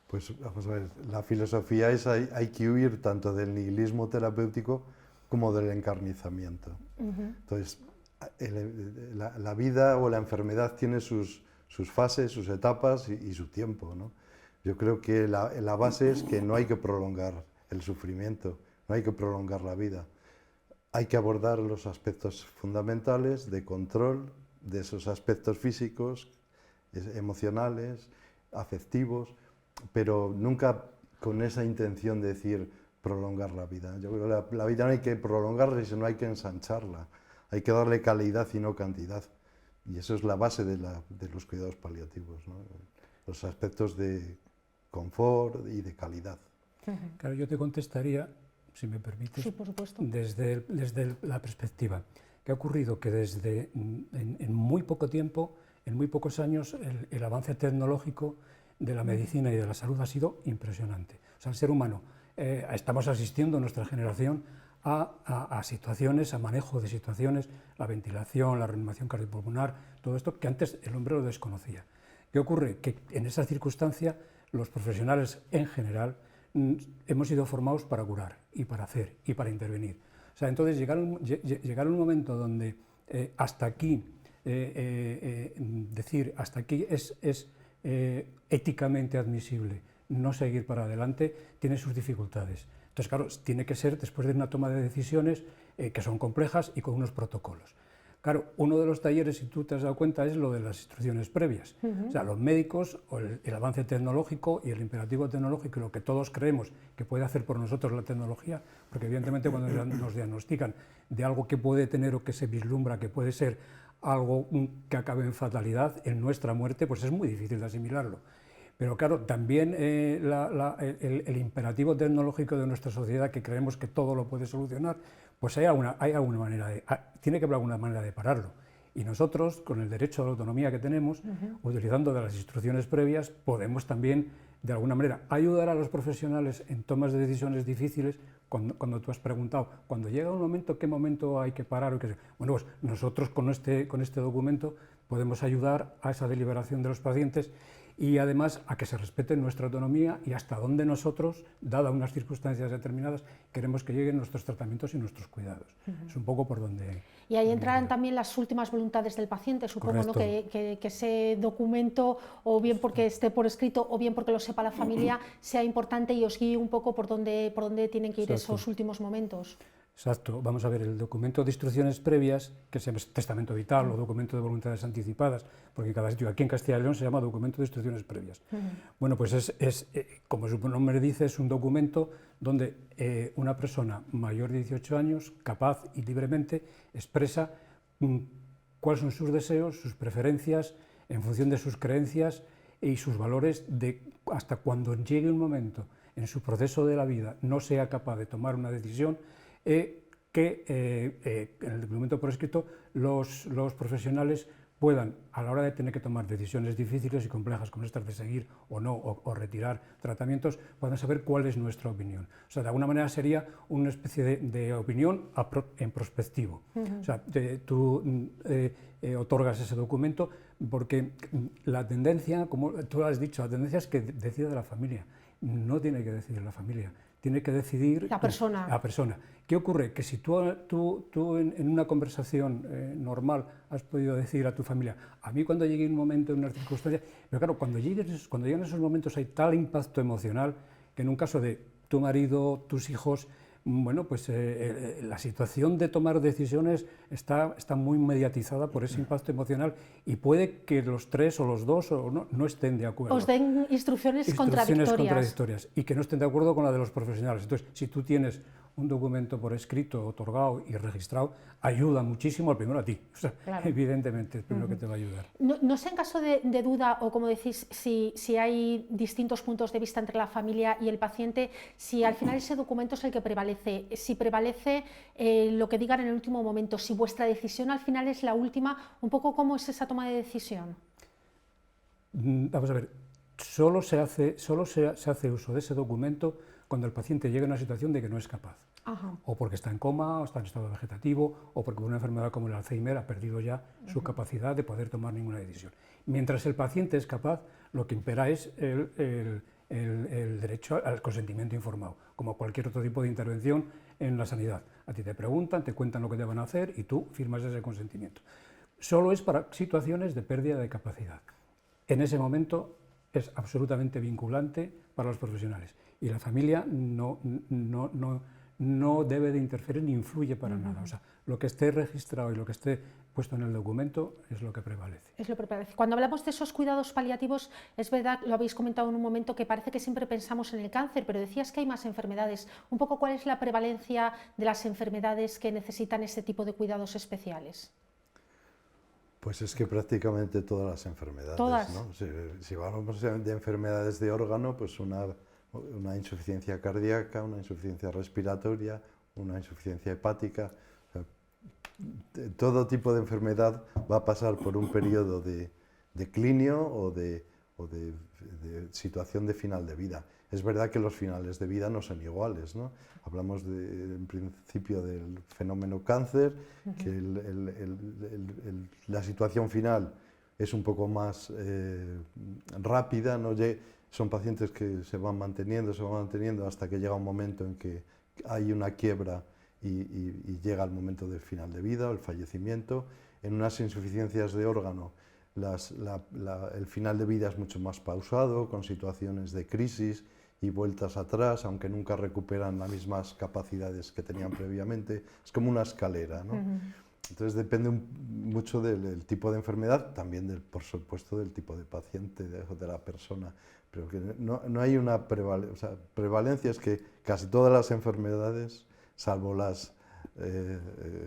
Pues vamos a ver, la filosofía es hay que huir tanto del nihilismo terapéutico como del encarnizamiento. Entonces, la vida o la enfermedad tiene sus fases, sus etapas y su tiempo, ¿no? Yo creo que la base es que no hay que prolongar el sufrimiento, no hay que prolongar la vida. Hay que abordar los aspectos fundamentales de control de esos aspectos físicos, emocionales, afectivos, pero nunca con esa intención de decir prolongar la vida. Yo creo que la vida no hay que prolongarla, sino hay que ensancharla. Hay que darle calidad y no cantidad. Y eso es la base de los cuidados paliativos, ¿no? Los aspectos de confort y de calidad. Claro, yo te contestaría, si me permites, sí, por supuesto, desde la perspectiva. ¿Qué ha ocurrido? Que en muy poco tiempo, en muy pocos años, el avance tecnológico de la medicina y de la salud ha sido impresionante. O sea, el ser humano, estamos asistiendo, nuestra generación, a situaciones, a manejo de situaciones, la ventilación, la reanimación cardiopulmonar, todo esto que antes el hombre lo desconocía. ¿Qué ocurre? Que en esa circunstancia los profesionales en general hemos sido formados para curar y para hacer y para intervenir. O sea, entonces llegar un momento donde hasta aquí, decir hasta aquí es éticamente admisible, no seguir para adelante, tiene sus dificultades. Entonces, claro, tiene que ser después de una toma de decisiones que son complejas y con unos protocolos. Claro, uno de los talleres, si tú te has dado cuenta, es lo de las instrucciones previas. O sea, los médicos, o el avance tecnológico y el imperativo tecnológico, y lo que todos creemos que puede hacer por nosotros la tecnología, porque evidentemente cuando nos diagnostican de algo que puede tener o que se vislumbra que puede ser algo que acabe en fatalidad, en nuestra muerte, pues es muy difícil de asimilarlo. Pero claro, también el imperativo tecnológico de nuestra sociedad, que creemos que todo lo puede solucionar, pues hay alguna manera tiene que haber alguna manera de pararlo. Y nosotros, con el derecho a la autonomía que tenemos, utilizando de las instrucciones previas, podemos también, de alguna manera, ayudar a los profesionales en tomas de decisiones difíciles. Cuando tú has preguntado, cuando llega un momento, ¿qué momento hay que parar? Bueno, pues nosotros con este documento podemos ayudar a esa deliberación de los pacientes y además a que se respete nuestra autonomía y hasta dónde nosotros, dadas unas circunstancias determinadas, queremos que lleguen nuestros tratamientos y nuestros cuidados. Es un poco por donde... Y ahí entrarán también las últimas voluntades del paciente, supongo, ¿no? que ese documento, o bien porque esté por escrito, o bien porque lo sepa la familia, sea importante y os guíe un poco por dónde tienen que ir esos últimos momentos. Exacto, vamos a ver, el documento de instrucciones previas, que se llama testamento vital o documento de voluntades anticipadas, porque cada sitio aquí en Castilla y León se llama documento de instrucciones previas. Bueno, pues como su nombre dice, es un documento donde una persona mayor de 18 años, capaz y libremente, expresa cuáles son sus deseos, sus preferencias, en función de sus creencias y sus valores, hasta cuando llegue un momento en su proceso de la vida no sea capaz de tomar una decisión, que en el documento por escrito los profesionales puedan, a la hora de tener que tomar decisiones difíciles y complejas como estas de seguir o no, o retirar tratamientos, puedan saber cuál es nuestra opinión. O sea, de alguna manera sería una especie de opinión en prospectivo. O sea, tú otorgas ese documento porque la tendencia, como tú lo has dicho, la tendencia es que decida la familia. No tiene que decidir la familia, tiene que decidir la persona. ¿Qué ocurre? Que si tú en una conversación normal has podido decir a tu familia, a mí cuando llegue un momento, en una circunstancia, pero claro, cuando llegan esos momentos hay tal impacto emocional que en un caso de tu marido, tus hijos, bueno, pues la situación de tomar decisiones está muy mediatizada por ese impacto emocional y puede que los tres o los dos no estén de acuerdo. Os den instrucciones contradictorias y que no estén de acuerdo con la de los profesionales. Entonces, si tú tienes un documento por escrito, otorgado y registrado, ayuda muchísimo, primero a ti. O sea, claro. Evidentemente, es primero que te va a ayudar. No sé, en caso de duda, o como decís, si hay distintos puntos de vista entre la familia y el paciente, si al final ese documento es el que prevalece, si prevalece lo que digan en el último momento, si vuestra decisión al final es la última, un poco cómo es esa toma de decisión. Vamos a ver, solo se hace uso de ese documento cuando el paciente llega a una situación de que no es capaz. Ajá. O porque está en coma, o está en estado vegetativo, o porque por una enfermedad como el Alzheimer ha perdido ya su capacidad de poder tomar ninguna decisión. Mientras el paciente es capaz, lo que impera es el derecho al consentimiento informado, como cualquier otro tipo de intervención en la sanidad. A ti te preguntan, te cuentan lo que te van a hacer y tú firmas ese consentimiento. Solo es para situaciones de pérdida de capacidad. En ese momento es absolutamente vinculante para los profesionales. Y la familia no debe de interferir ni influye para nada. O sea, lo que esté registrado y lo que esté puesto en el documento es lo que prevalece. Es lo que prevalece. Cuando hablamos de esos cuidados paliativos, es verdad, lo habéis comentado en un momento, que parece que siempre pensamos en el cáncer, pero decías que hay más enfermedades. Un poco, ¿cuál es la prevalencia de las enfermedades que necesitan ese tipo de cuidados especiales? Pues es que prácticamente todas las enfermedades, ¿Todas? ¿no? Si hablamos de enfermedades de órgano, pues una insuficiencia cardíaca, una insuficiencia respiratoria, una insuficiencia hepática. O sea, todo tipo de enfermedad va a pasar por un periodo de declinio o de situación de final de vida. Es verdad que los finales de vida no son iguales, ¿no? Hablamos en principio del fenómeno cáncer, que la situación final es un poco más rápida, ¿no? Son pacientes que se van manteniendo hasta que llega un momento en que hay una quiebra y llega el momento del final de vida o el fallecimiento. En unas insuficiencias de órgano, el final de vida es mucho más pausado, con situaciones de crisis y vueltas atrás, aunque nunca recuperan las mismas capacidades que tenían previamente. Es como una escalera, ¿no? Entonces depende mucho del tipo de enfermedad, también por supuesto del tipo de paciente, de la persona. Pero que no hay una prevalencia. O sea, prevalencia es que casi todas las enfermedades, salvo las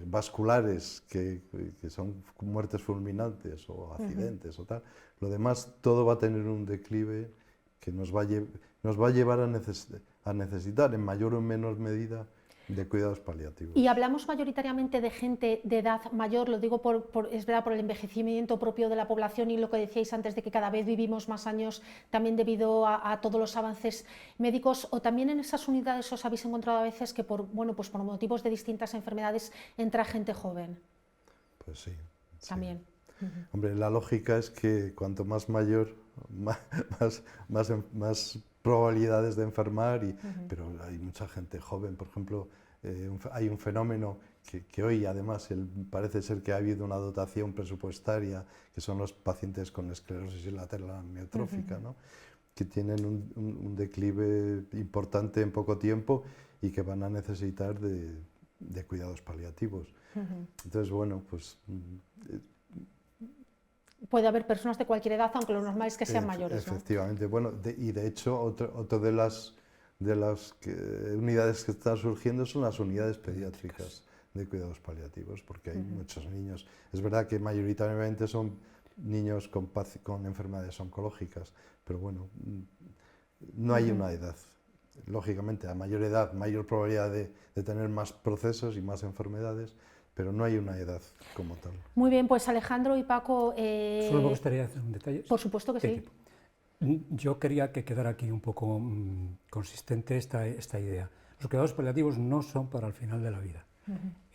vasculares, que son muertes fulminantes o accidentes o tal, lo demás todo va a tener un declive que nos va a llevar a necesitar en mayor o menor medida de cuidados paliativos. Y hablamos mayoritariamente de gente de edad mayor, lo digo es verdad, por el envejecimiento propio de la población y lo que decíais antes de que cada vez vivimos más años también debido a todos los avances médicos, o también en esas unidades os habéis encontrado a veces que por motivos de distintas enfermedades entra gente joven. Pues sí. También. Hombre, la lógica es que cuanto más mayor más probabilidades de enfermar, pero hay mucha gente joven, por ejemplo, hay un fenómeno que hoy además parece ser que ha habido una dotación presupuestaria, que son los pacientes con esclerosis lateral amiotrófica, ¿no? Que tienen un declive importante en poco tiempo y que van a necesitar de cuidados paliativos. Entonces, bueno, pues... Puede haber personas de cualquier edad, aunque lo normal es que sean mayores, ¿no? Efectivamente. Bueno, y de hecho, otra de las unidades que están surgiendo son las unidades pediátricas de cuidados paliativos, porque hay muchos niños. Es verdad que mayoritariamente son niños con enfermedades oncológicas, pero bueno, no hay una edad. Lógicamente, a mayor edad, mayor probabilidad de tener más procesos y más enfermedades, pero no hay una edad como tal. Muy bien, pues Alejandro y Paco... Solo me gustaría hacer un detalle. Por supuesto que sí. Yo quería que quedara aquí un poco consistente esta idea. Los cuidados paliativos no son para el final de la vida.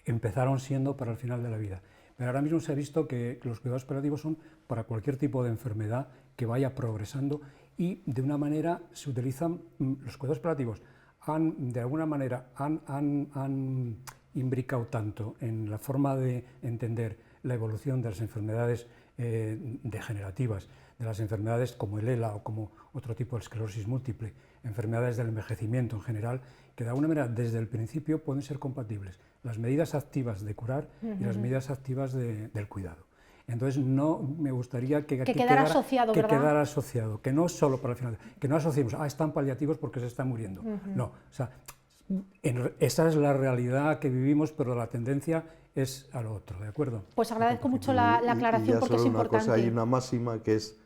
Empezaron siendo para el final de la vida. Pero ahora mismo se ha visto que los cuidados paliativos son para cualquier tipo de enfermedad que vaya progresando y de una manera se utilizan los cuidados paliativos. De alguna manera han imbricado tanto en la forma de entender la evolución de las enfermedades degenerativas, de las enfermedades como el ELA o como otro tipo de esclerosis múltiple, enfermedades del envejecimiento en general, que de alguna manera desde el principio pueden ser compatibles las medidas activas de curar y las medidas activas del cuidado. Entonces no me gustaría que quedara asociado, que ¿verdad? quedara asociado, que no solo para el final, que no asociemos, están paliativos porque se está muriendo. No, o sea, esa es la realidad que vivimos, pero la tendencia es a lo otro, ¿de acuerdo? Pues agradezco mucho la aclaración porque es importante. Cosa, hay una máxima que es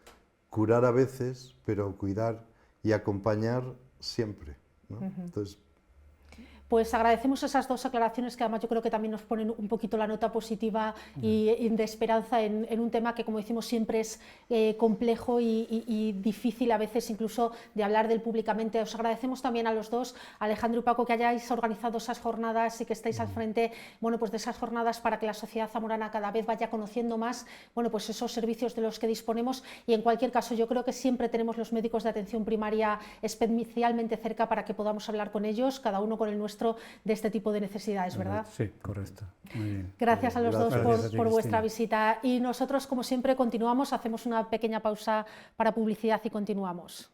curar a veces, pero cuidar y acompañar siempre, ¿no? Entonces, pues agradecemos esas dos aclaraciones que además yo creo que también nos ponen un poquito la nota positiva y de esperanza en un tema que, como decimos, siempre es complejo y difícil a veces incluso de hablar de él públicamente. Os agradecemos también a los dos, Alejandro y Paco, que hayáis organizado esas jornadas y que estáis al frente, bueno, pues de esas jornadas para que la sociedad zamorana cada vez vaya conociendo más, bueno, pues esos servicios de los que disponemos, y en cualquier caso yo creo que siempre tenemos los médicos de atención primaria especialmente cerca para que podamos hablar con ellos, cada uno con el nuestro, de este tipo de necesidades, ¿verdad? Sí, correcto. Muy bien. Gracias a los dos por vuestra Cristina. visita, y nosotros, como siempre, continuamos, hacemos una pequeña pausa para publicidad y continuamos.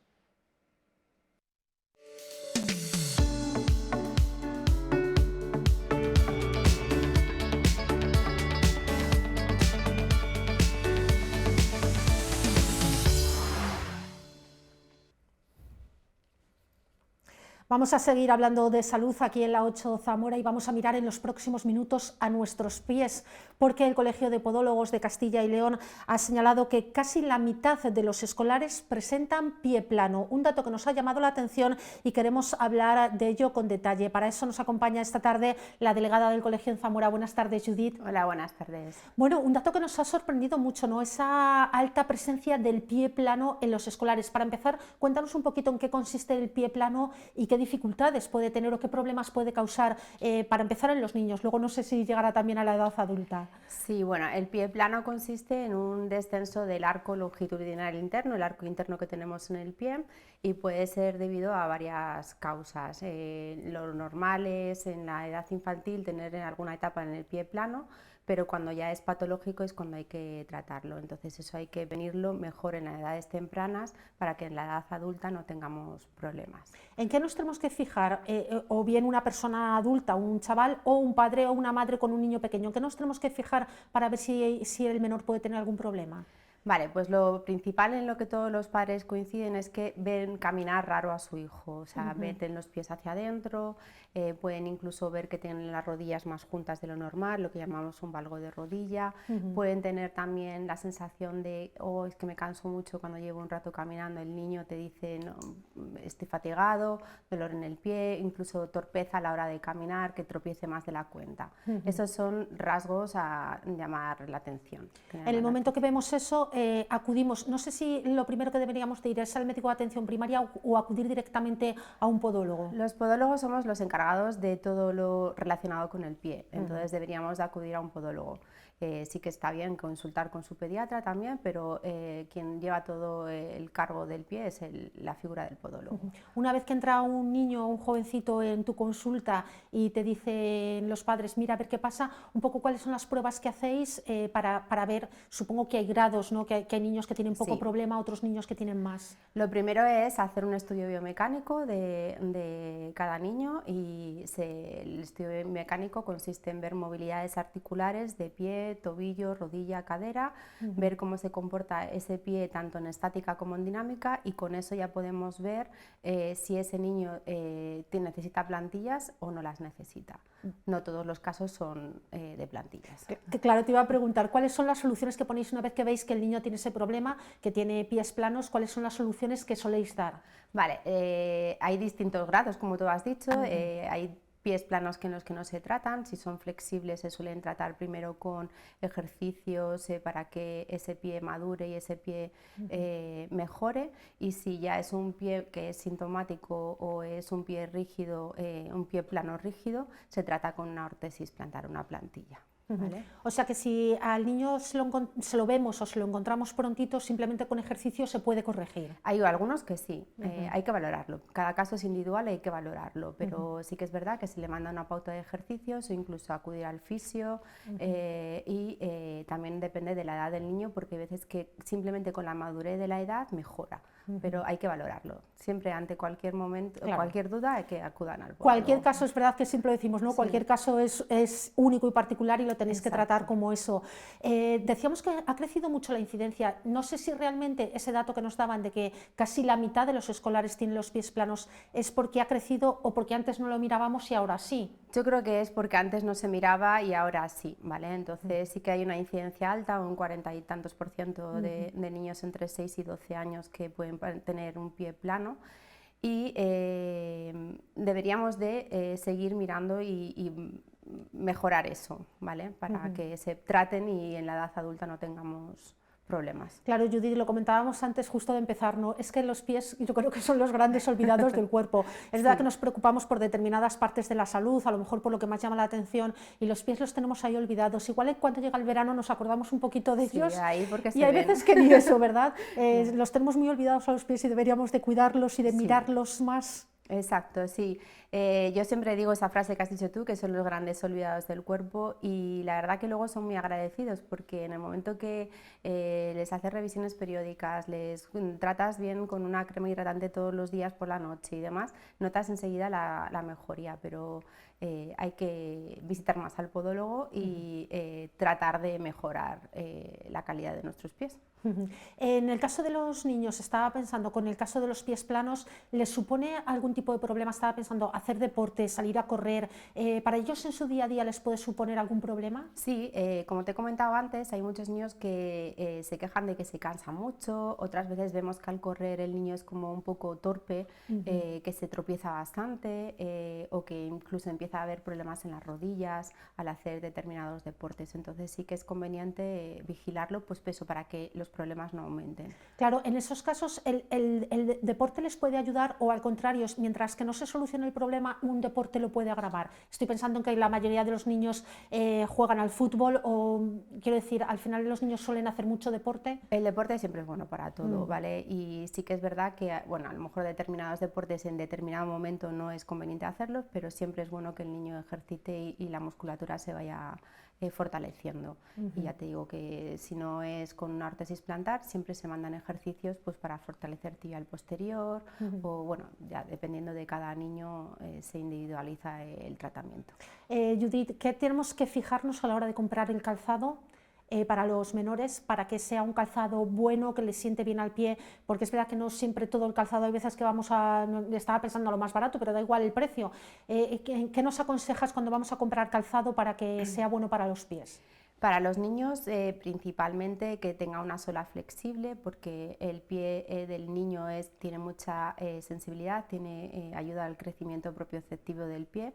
Vamos a seguir hablando de salud aquí en la 8 Zamora y vamos a mirar en los próximos minutos a nuestros pies, porque el Colegio de Podólogos de Castilla y León ha señalado que casi la mitad de los escolares presentan pie plano, un dato que nos ha llamado la atención y queremos hablar de ello con detalle. Para eso nos acompaña esta tarde la delegada del Colegio en Zamora. Buenas tardes, Judith. Hola, buenas tardes. Bueno, un dato que nos ha sorprendido mucho, ¿no? Esa alta presencia del pie plano en los escolares. Para empezar, cuéntanos un poquito en qué consiste el pie plano y qué dificultades puede tener o qué problemas puede causar, para empezar, en los niños. Luego no sé si llegará también a la edad adulta. Sí, bueno, el pie plano consiste en un descenso del arco longitudinal interno, el arco interno que tenemos en el pie, y puede ser debido a varias causas. Lo normal es en la edad infantil tener en alguna etapa en el pie plano, pero cuando ya es patológico es cuando hay que tratarlo. Entonces eso hay que venirlo mejor en las edades tempranas para que en la edad adulta no tengamos problemas. ¿En qué nos tenemos que fijar? O bien una persona adulta, un chaval, o un padre o una madre con un niño pequeño. ¿En qué nos tenemos que fijar para ver si el menor puede tener algún problema? Vale, pues lo principal en lo que todos los padres coinciden es que ven caminar raro a su hijo, o sea, meten los pies hacia adentro, pueden incluso ver que tienen las rodillas más juntas de lo normal, lo que llamamos un valgo de rodilla, pueden tener también la sensación de, oh, es que me canso mucho cuando llevo un rato caminando, el niño te dice, no, estoy fatigado, dolor en el pie, incluso torpeza a la hora de caminar, que tropiece más de la cuenta. Esos son rasgos a llamar la atención. En el momento que vemos eso, acudimos, no sé si lo primero que deberíamos de ir es al médico de atención primaria o acudir directamente a un podólogo. Los podólogos somos los encargados de todo lo relacionado con el pie, entonces deberíamos de acudir a un podólogo. Sí que está bien consultar con su pediatra también, pero quien lleva todo el cargo del pie es la figura del podólogo. Una vez que entra un niño o un jovencito en tu consulta y te dicen los padres, mira a ver qué pasa, un poco cuáles son las pruebas que hacéis para ver, supongo que hay grados, ¿no? que hay niños que tienen poco problema, otros niños que tienen más. Lo primero es hacer un estudio biomecánico de cada niño y el estudio biomecánico consiste en ver movilidades articulares de pie, tobillo, rodilla, cadera, ver cómo se comporta ese pie tanto en estática como en dinámica, y con eso ya podemos ver si ese niño necesita plantillas o no las necesita. No todos los casos son de plantillas. Claro, te iba a preguntar, ¿cuáles son las soluciones que ponéis una vez que veis que el niño tiene ese problema, que tiene pies planos? ¿Cuáles son las soluciones que soléis dar? Vale, hay distintos grados, como tú has dicho, hay pies planos en los que no se tratan. Si son flexibles se suelen tratar primero con ejercicios para que ese pie madure y ese pie mejore, y si ya es un pie que es sintomático o es un pie rígido, un pie plano rígido, se trata con una órtesis plantar, una plantilla. ¿Vale? O sea que si al niño se lo vemos o se lo encontramos prontito, simplemente con ejercicio se puede corregir. Hay algunos que sí, hay que valorarlo. Cada caso es individual y hay que valorarlo, pero sí que es verdad que se le manda una pauta de ejercicios o incluso acudir al fisio, y también depende de la edad del niño, porque hay veces que simplemente con la madurez de la edad mejora, pero hay que valorarlo. Siempre ante cualquier momento, cualquier duda, hay que acudan al podólogo. Cualquier caso, es verdad que siempre decimos, ¿no? Cualquier caso es único y particular y lo tenéis que tratar como eso. Decíamos que ha crecido mucho la incidencia. No sé si realmente ese dato que nos daban de que casi la mitad de los escolares tienen los pies planos es porque ha crecido o porque antes no lo mirábamos y ahora sí. Yo creo que es porque antes no se miraba y ahora sí, ¿vale? Entonces sí que hay una incidencia alta, un 40 y tantos % de niños entre 6 y 12 años que pueden tener un pie plano, y deberíamos de seguir mirando y mejorar eso, ¿vale? Para que se traten y en la edad adulta no tengamos problemas. Claro, Judith, lo comentábamos antes justo de empezar, ¿no? Es que los pies yo creo que son los grandes olvidados del cuerpo. Es verdad que nos preocupamos por determinadas partes de la salud, a lo mejor por lo que más llama la atención, y los pies los tenemos ahí olvidados. Igual cuando llega el verano nos acordamos un poquito de ellos, y hay veces que ni eso, ¿verdad? Los tenemos muy olvidados a los pies y deberíamos de cuidarlos y de mirarlos más. Exacto, sí. Yo siempre digo esa frase que has dicho tú, que son los grandes olvidados del cuerpo, y la verdad que luego son muy agradecidos, porque en el momento que les haces revisiones periódicas, les tratas bien con una crema hidratante todos los días por la noche y demás, notas enseguida la mejoría, pero hay que visitar más al podólogo y tratar de mejorar la calidad de nuestros pies. En el caso de los niños, estaba pensando, con el caso de los pies planos, ¿les supone algún tipo de problema? Estaba pensando, hacer deporte, salir a correr, ¿para ellos en su día a día les puede suponer algún problema? Sí, como te he comentado antes, hay muchos niños que se quejan de que se cansan mucho, otras veces vemos que al correr el niño es como un poco torpe, que se tropieza bastante, o que incluso empieza a haber problemas en las rodillas al hacer determinados deportes. Entonces sí que es conveniente vigilarlo, pues eso, para que los problemas no aumenten. Claro, en esos casos el deporte les puede ayudar, o al contrario, mientras que no se solucione el problema, un deporte lo puede agravar. Estoy pensando en que la mayoría de los niños juegan al fútbol, o quiero decir, al final los niños suelen hacer mucho deporte. El deporte siempre es bueno para todo, ¿vale? Y sí que es verdad que, bueno, a lo mejor determinados deportes en determinado momento no es conveniente hacerlos, pero siempre es bueno que el niño ejercite y la musculatura se vaya fortaleciendo. Y ya te digo que si no es con una órtesis plantar, siempre se mandan ejercicios pues para fortalecer tibial posterior, o bueno, ya dependiendo de cada niño se individualiza el tratamiento. Judith, ¿qué tenemos que fijarnos a la hora de comprar el calzado para los menores, para que sea un calzado bueno, que les siente bien al pie? Porque es verdad que no siempre todo el calzado, hay veces que estaba pensando a lo más barato, pero da igual el precio. ¿Qué nos aconsejas cuando vamos a comprar calzado para que sea bueno para los pies? Para los niños, principalmente que tenga una suela flexible, porque el pie del niño tiene mucha sensibilidad, ayuda al crecimiento propioceptivo del pie.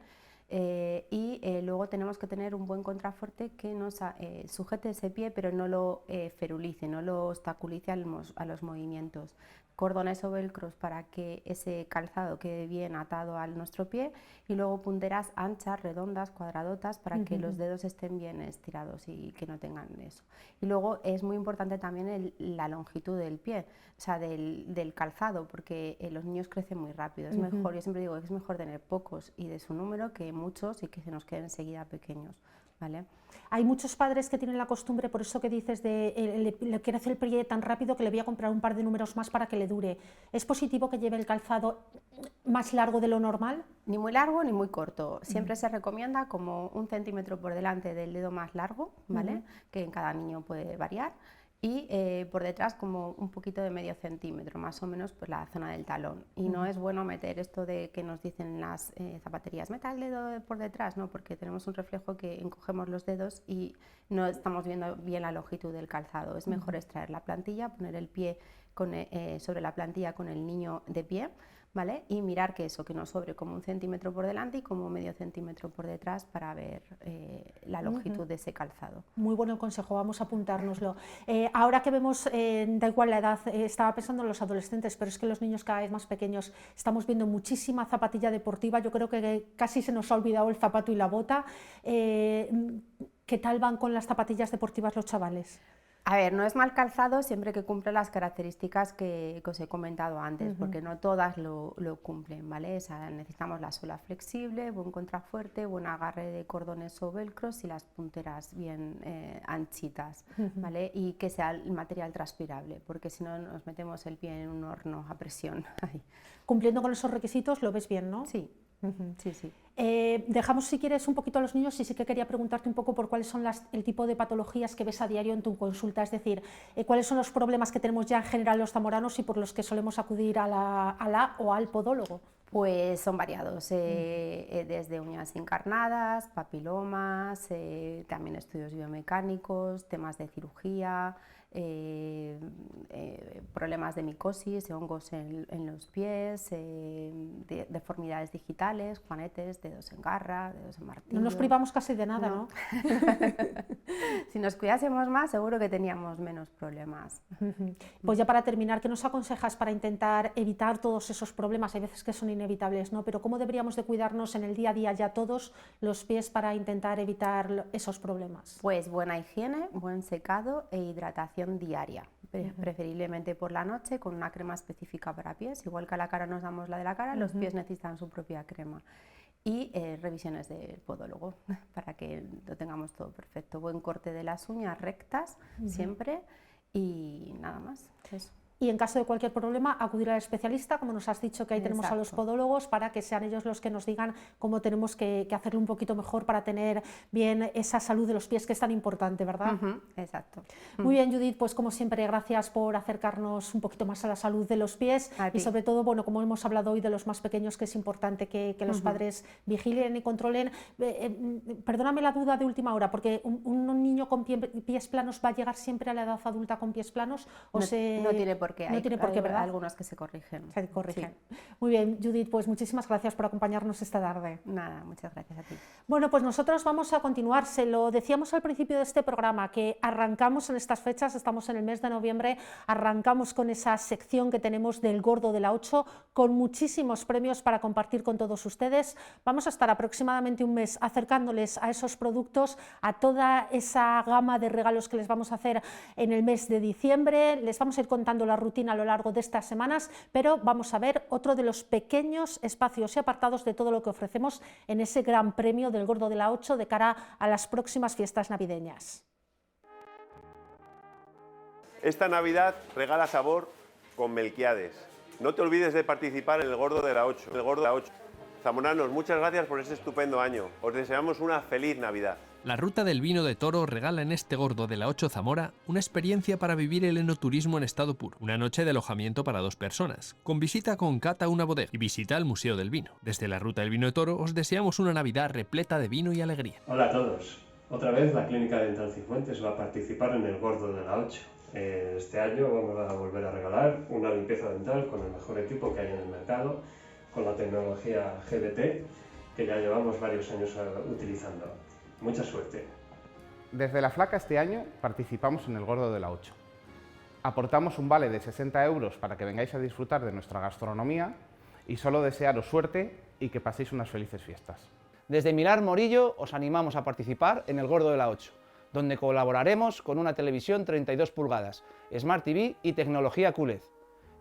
Y luego tenemos que tener un buen contrafuerte que nos sujete ese pie, pero no lo ferulice, no lo obstaculice a los movimientos. Cordones o velcros para que ese calzado quede bien atado a nuestro pie, y luego punteras anchas, redondas, cuadradotas, para que los dedos estén bien estirados y que no tengan eso. Y luego es muy importante también la longitud del pie, o sea, del calzado, porque los niños crecen muy rápido. Es mejor, yo siempre digo que es mejor tener pocos y de su número que muchos y que se nos queden enseguida pequeños, ¿vale? Hay muchos padres que tienen la costumbre, por eso que dices, le crece el pie tan rápido que le voy a comprar un par de números más para que le dure. ¿Es positivo que lleve el calzado más largo de lo normal? Ni muy largo ni muy corto. Siempre se recomienda como 1 centímetro por delante del dedo más largo, ¿vale? Que en cada niño puede variar. Y por detrás como un poquito de medio centímetro, más o menos, pues la zona del talón. Y no es bueno meter esto de que nos dicen las zapaterías, meta el dedo por detrás, no, porque tenemos un reflejo que encogemos los dedos y no estamos viendo bien la longitud del calzado. Es mejor extraer la plantilla, poner el pie sobre la plantilla con el niño de pie, ¿vale? Y mirar que nos sobre como 1 centímetro por delante y como medio centímetro por detrás para ver la longitud de ese calzado. Muy bueno el consejo, vamos a apuntárnoslo. Ahora que vemos, da igual la edad, estaba pensando en los adolescentes, pero es que los niños cada vez más pequeños estamos viendo muchísima zapatilla deportiva. Yo creo que casi se nos ha olvidado el zapato y la bota. ¿Qué tal van con las zapatillas deportivas los chavales? A ver, no es mal calzado siempre que cumple las características que os he comentado antes, porque no todas lo cumplen, ¿vale? O sea, necesitamos la suela flexible, buen contrafuerte, buen agarre de cordones o velcros y las punteras bien anchitas, ¿vale? Y que sea el material transpirable, porque si no nos metemos el pie en un horno a presión. Cumpliendo con esos requisitos, lo ves bien, ¿no? Sí. Sí, sí. Dejamos, si quieres, un poquito a los niños, y sí que quería preguntarte un poco por cuáles son el tipo de patologías que ves a diario en tu consulta, es decir, cuáles son los problemas que tenemos ya en general los zamoranos y por los que solemos acudir a la o al podólogo. Pues son variados, desde uñas encarnadas, papilomas, también estudios biomecánicos, temas de cirugía, problemas de micosis, hongos en los pies, deformidades digitales, juanetes, dedos en garra, dedos en martillo. No nos privamos casi de nada, ¿no? Si nos cuidásemos más, seguro que teníamos menos problemas. Pues ya para terminar, ¿qué nos aconsejas para intentar evitar todos esos problemas? Hay veces que son inevitables, ¿no? Pero ¿cómo deberíamos de cuidarnos en el día a día ya todos los pies para intentar evitar esos problemas? Pues buena higiene, buen secado e hidratación diaria, preferiblemente por la noche con una crema específica para pies. Igual que a la cara nos damos la de la cara, los pies necesitan su propia crema. Y revisiones del podólogo para que lo tengamos todo perfecto. Buen corte de las uñas rectas siempre y nada más. Eso. Y en caso de cualquier problema, acudir al especialista, como nos has dicho que ahí tenemos a los podólogos, para que sean ellos los que nos digan cómo tenemos que hacerlo un poquito mejor para tener bien esa salud de los pies, que es tan importante, ¿verdad? Exacto. Muy bien, Judith, pues como siempre, gracias por acercarnos un poquito más a la salud de los pies y sobre todo, bueno, como hemos hablado hoy de los más pequeños, que es importante que los padres vigilen y controlen. Perdóname la duda de última hora, porque un niño con pies planos va a llegar siempre a la edad adulta con pies planos, o no tiene por qué, no tiene por qué, ¿verdad? Algunos que se corrigen. Se corrigen. Sí. Muy bien, Judith, pues muchísimas gracias por acompañarnos esta tarde. Nada, muchas gracias a ti. Bueno, pues nosotros vamos a continuar. Se lo decíamos al principio de este programa, que arrancamos en estas fechas, estamos en el mes de noviembre, arrancamos con esa sección que tenemos del Gordo de la 8, con muchísimos premios para compartir con todos ustedes. Vamos a estar aproximadamente un mes acercándoles a esos productos, a toda esa gama de regalos que les vamos a hacer en el mes de diciembre. Les vamos a ir contando la rutina a lo largo de estas semanas, pero vamos a ver otro de los pequeños espacios y apartados de todo lo que ofrecemos en ese gran premio del Gordo de la 8 de cara a las próximas fiestas navideñas. Esta Navidad regala sabor con Melquiades. No te olvides de participar en el Gordo de la 8. Zamoranos, muchas gracias por este estupendo año. Os deseamos una feliz Navidad. La Ruta del Vino de Toro regala en este Gordo de la 8 Zamora una experiencia para vivir el enoturismo en estado puro. Una noche de alojamiento para 2 personas, con visita con cata a una bodega y visita al Museo del Vino. Desde la Ruta del Vino de Toro os deseamos una Navidad repleta de vino y alegría. Hola a todos. Otra vez la Clínica Dental Cifuentes va a participar en el Gordo de la 8. Este año vamos a volver a regalar una limpieza dental con el mejor equipo que hay en el mercado, con la tecnología GBT, que ya llevamos varios años utilizando. Mucha suerte. Desde La Flaca este año participamos en el Gordo de la 8. Aportamos un vale de 60 euros para que vengáis a disfrutar de nuestra gastronomía y solo desearos suerte y que paséis unas felices fiestas. Desde Milar Morillo os animamos a participar en el Gordo de la 8, donde colaboraremos con una televisión 32 pulgadas, Smart TV y tecnología QLED.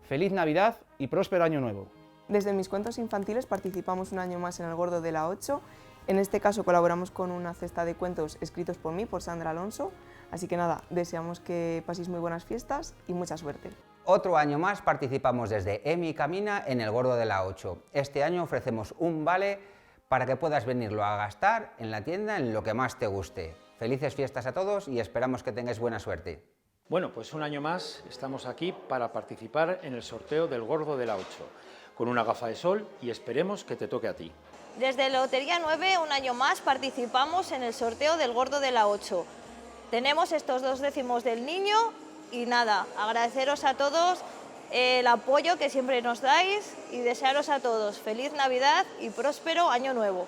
¡Feliz Navidad y próspero Año Nuevo! Desde Mis Cuentos Infantiles participamos un año más en el Gordo de la 8. En este caso colaboramos con una cesta de cuentos escritos por mí, por Sandra Alonso. Así que nada, deseamos que paséis muy buenas fiestas y mucha suerte. Otro año más participamos desde EMI Camina en el Gordo de la 8. Este año ofrecemos un vale para que puedas venirlo a gastar en la tienda en lo que más te guste. Felices fiestas a todos y esperamos que tengáis buena suerte. Bueno, pues un año más estamos aquí para participar en el sorteo del Gordo de la 8, con una gafa de sol y esperemos que te toque a ti. Desde Lotería 9, un año más participamos en el sorteo del Gordo de la 8. Tenemos estos 2 décimos del niño y nada, agradeceros a todos el apoyo que siempre nos dais y desearos a todos feliz Navidad y próspero Año Nuevo.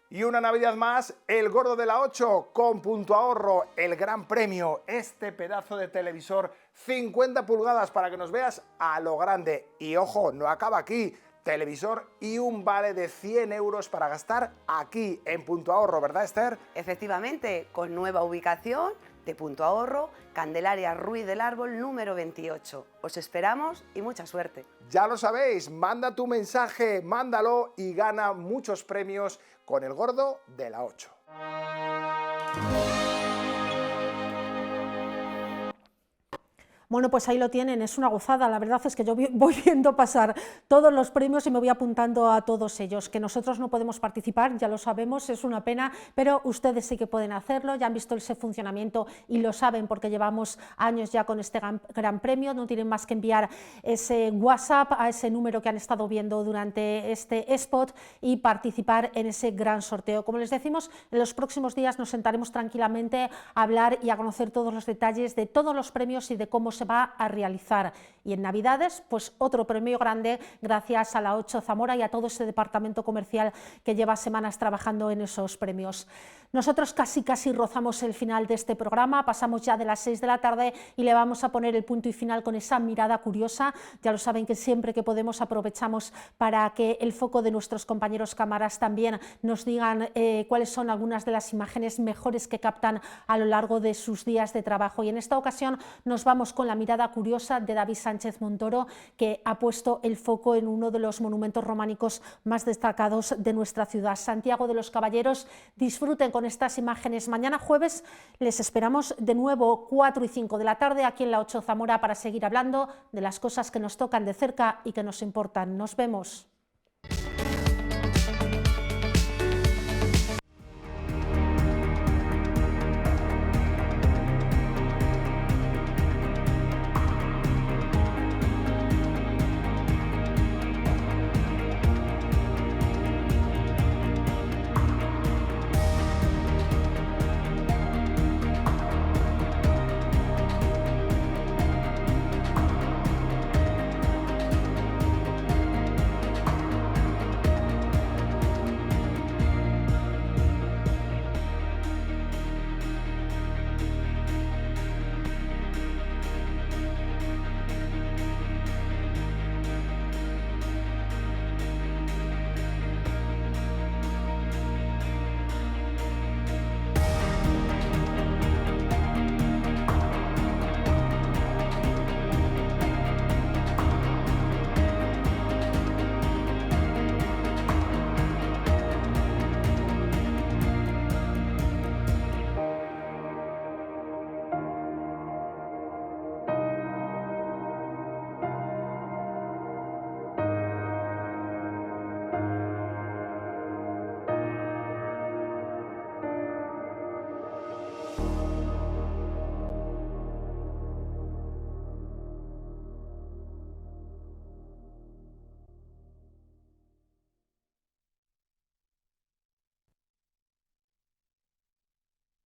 Y una Navidad más, el Gordo de la 8 con Punto Ahorro, el gran premio, este pedazo de televisor 50 pulgadas para que nos veas a lo grande. Y ojo, no acaba aquí, televisor y un vale de 100 euros para gastar aquí en Punto Ahorro, ¿verdad, Esther? Efectivamente, con nueva ubicación de Punto Ahorro, Candelaria Ruiz del Árbol número 28. Os esperamos y mucha suerte. Ya lo sabéis, manda tu mensaje, mándalo y gana muchos premios con el Gordo de la 8. Bueno, pues ahí lo tienen, es una gozada. La verdad es que yo voy viendo pasar todos los premios y me voy apuntando a todos ellos. Que nosotros no podemos participar, ya lo sabemos, es una pena, pero ustedes sí que pueden hacerlo, ya han visto ese funcionamiento y lo saben porque llevamos años ya con este gran premio. No tienen más que enviar ese WhatsApp a ese número que han estado viendo durante este spot y participar en ese gran sorteo. Como les decimos, en los próximos días nos sentaremos tranquilamente a hablar y a conocer todos los detalles de todos los premios y de cómo se va a realizar. Y en Navidades, pues otro premio grande gracias a la 8 Zamora y a todo ese departamento comercial que lleva semanas trabajando en esos premios. Nosotros casi rozamos el final de este programa, pasamos ya de las 6 de la tarde y le vamos a poner el punto y final con esa mirada curiosa. Ya lo saben que siempre que podemos aprovechamos para que el foco de nuestros compañeros cámaras también nos digan cuáles son algunas de las imágenes mejores que captan a lo largo de sus días de trabajo. Y en esta ocasión nos vamos con la mirada curiosa de David Sánchez Montoro, que ha puesto el foco en uno de los monumentos románicos más destacados de nuestra ciudad, Santiago de los Caballeros. Disfruten con estas imágenes. Mañana jueves les esperamos de nuevo 4 y 5 de la tarde aquí en la 8 Zamora para seguir hablando de las cosas que nos tocan de cerca y que nos importan. Nos vemos.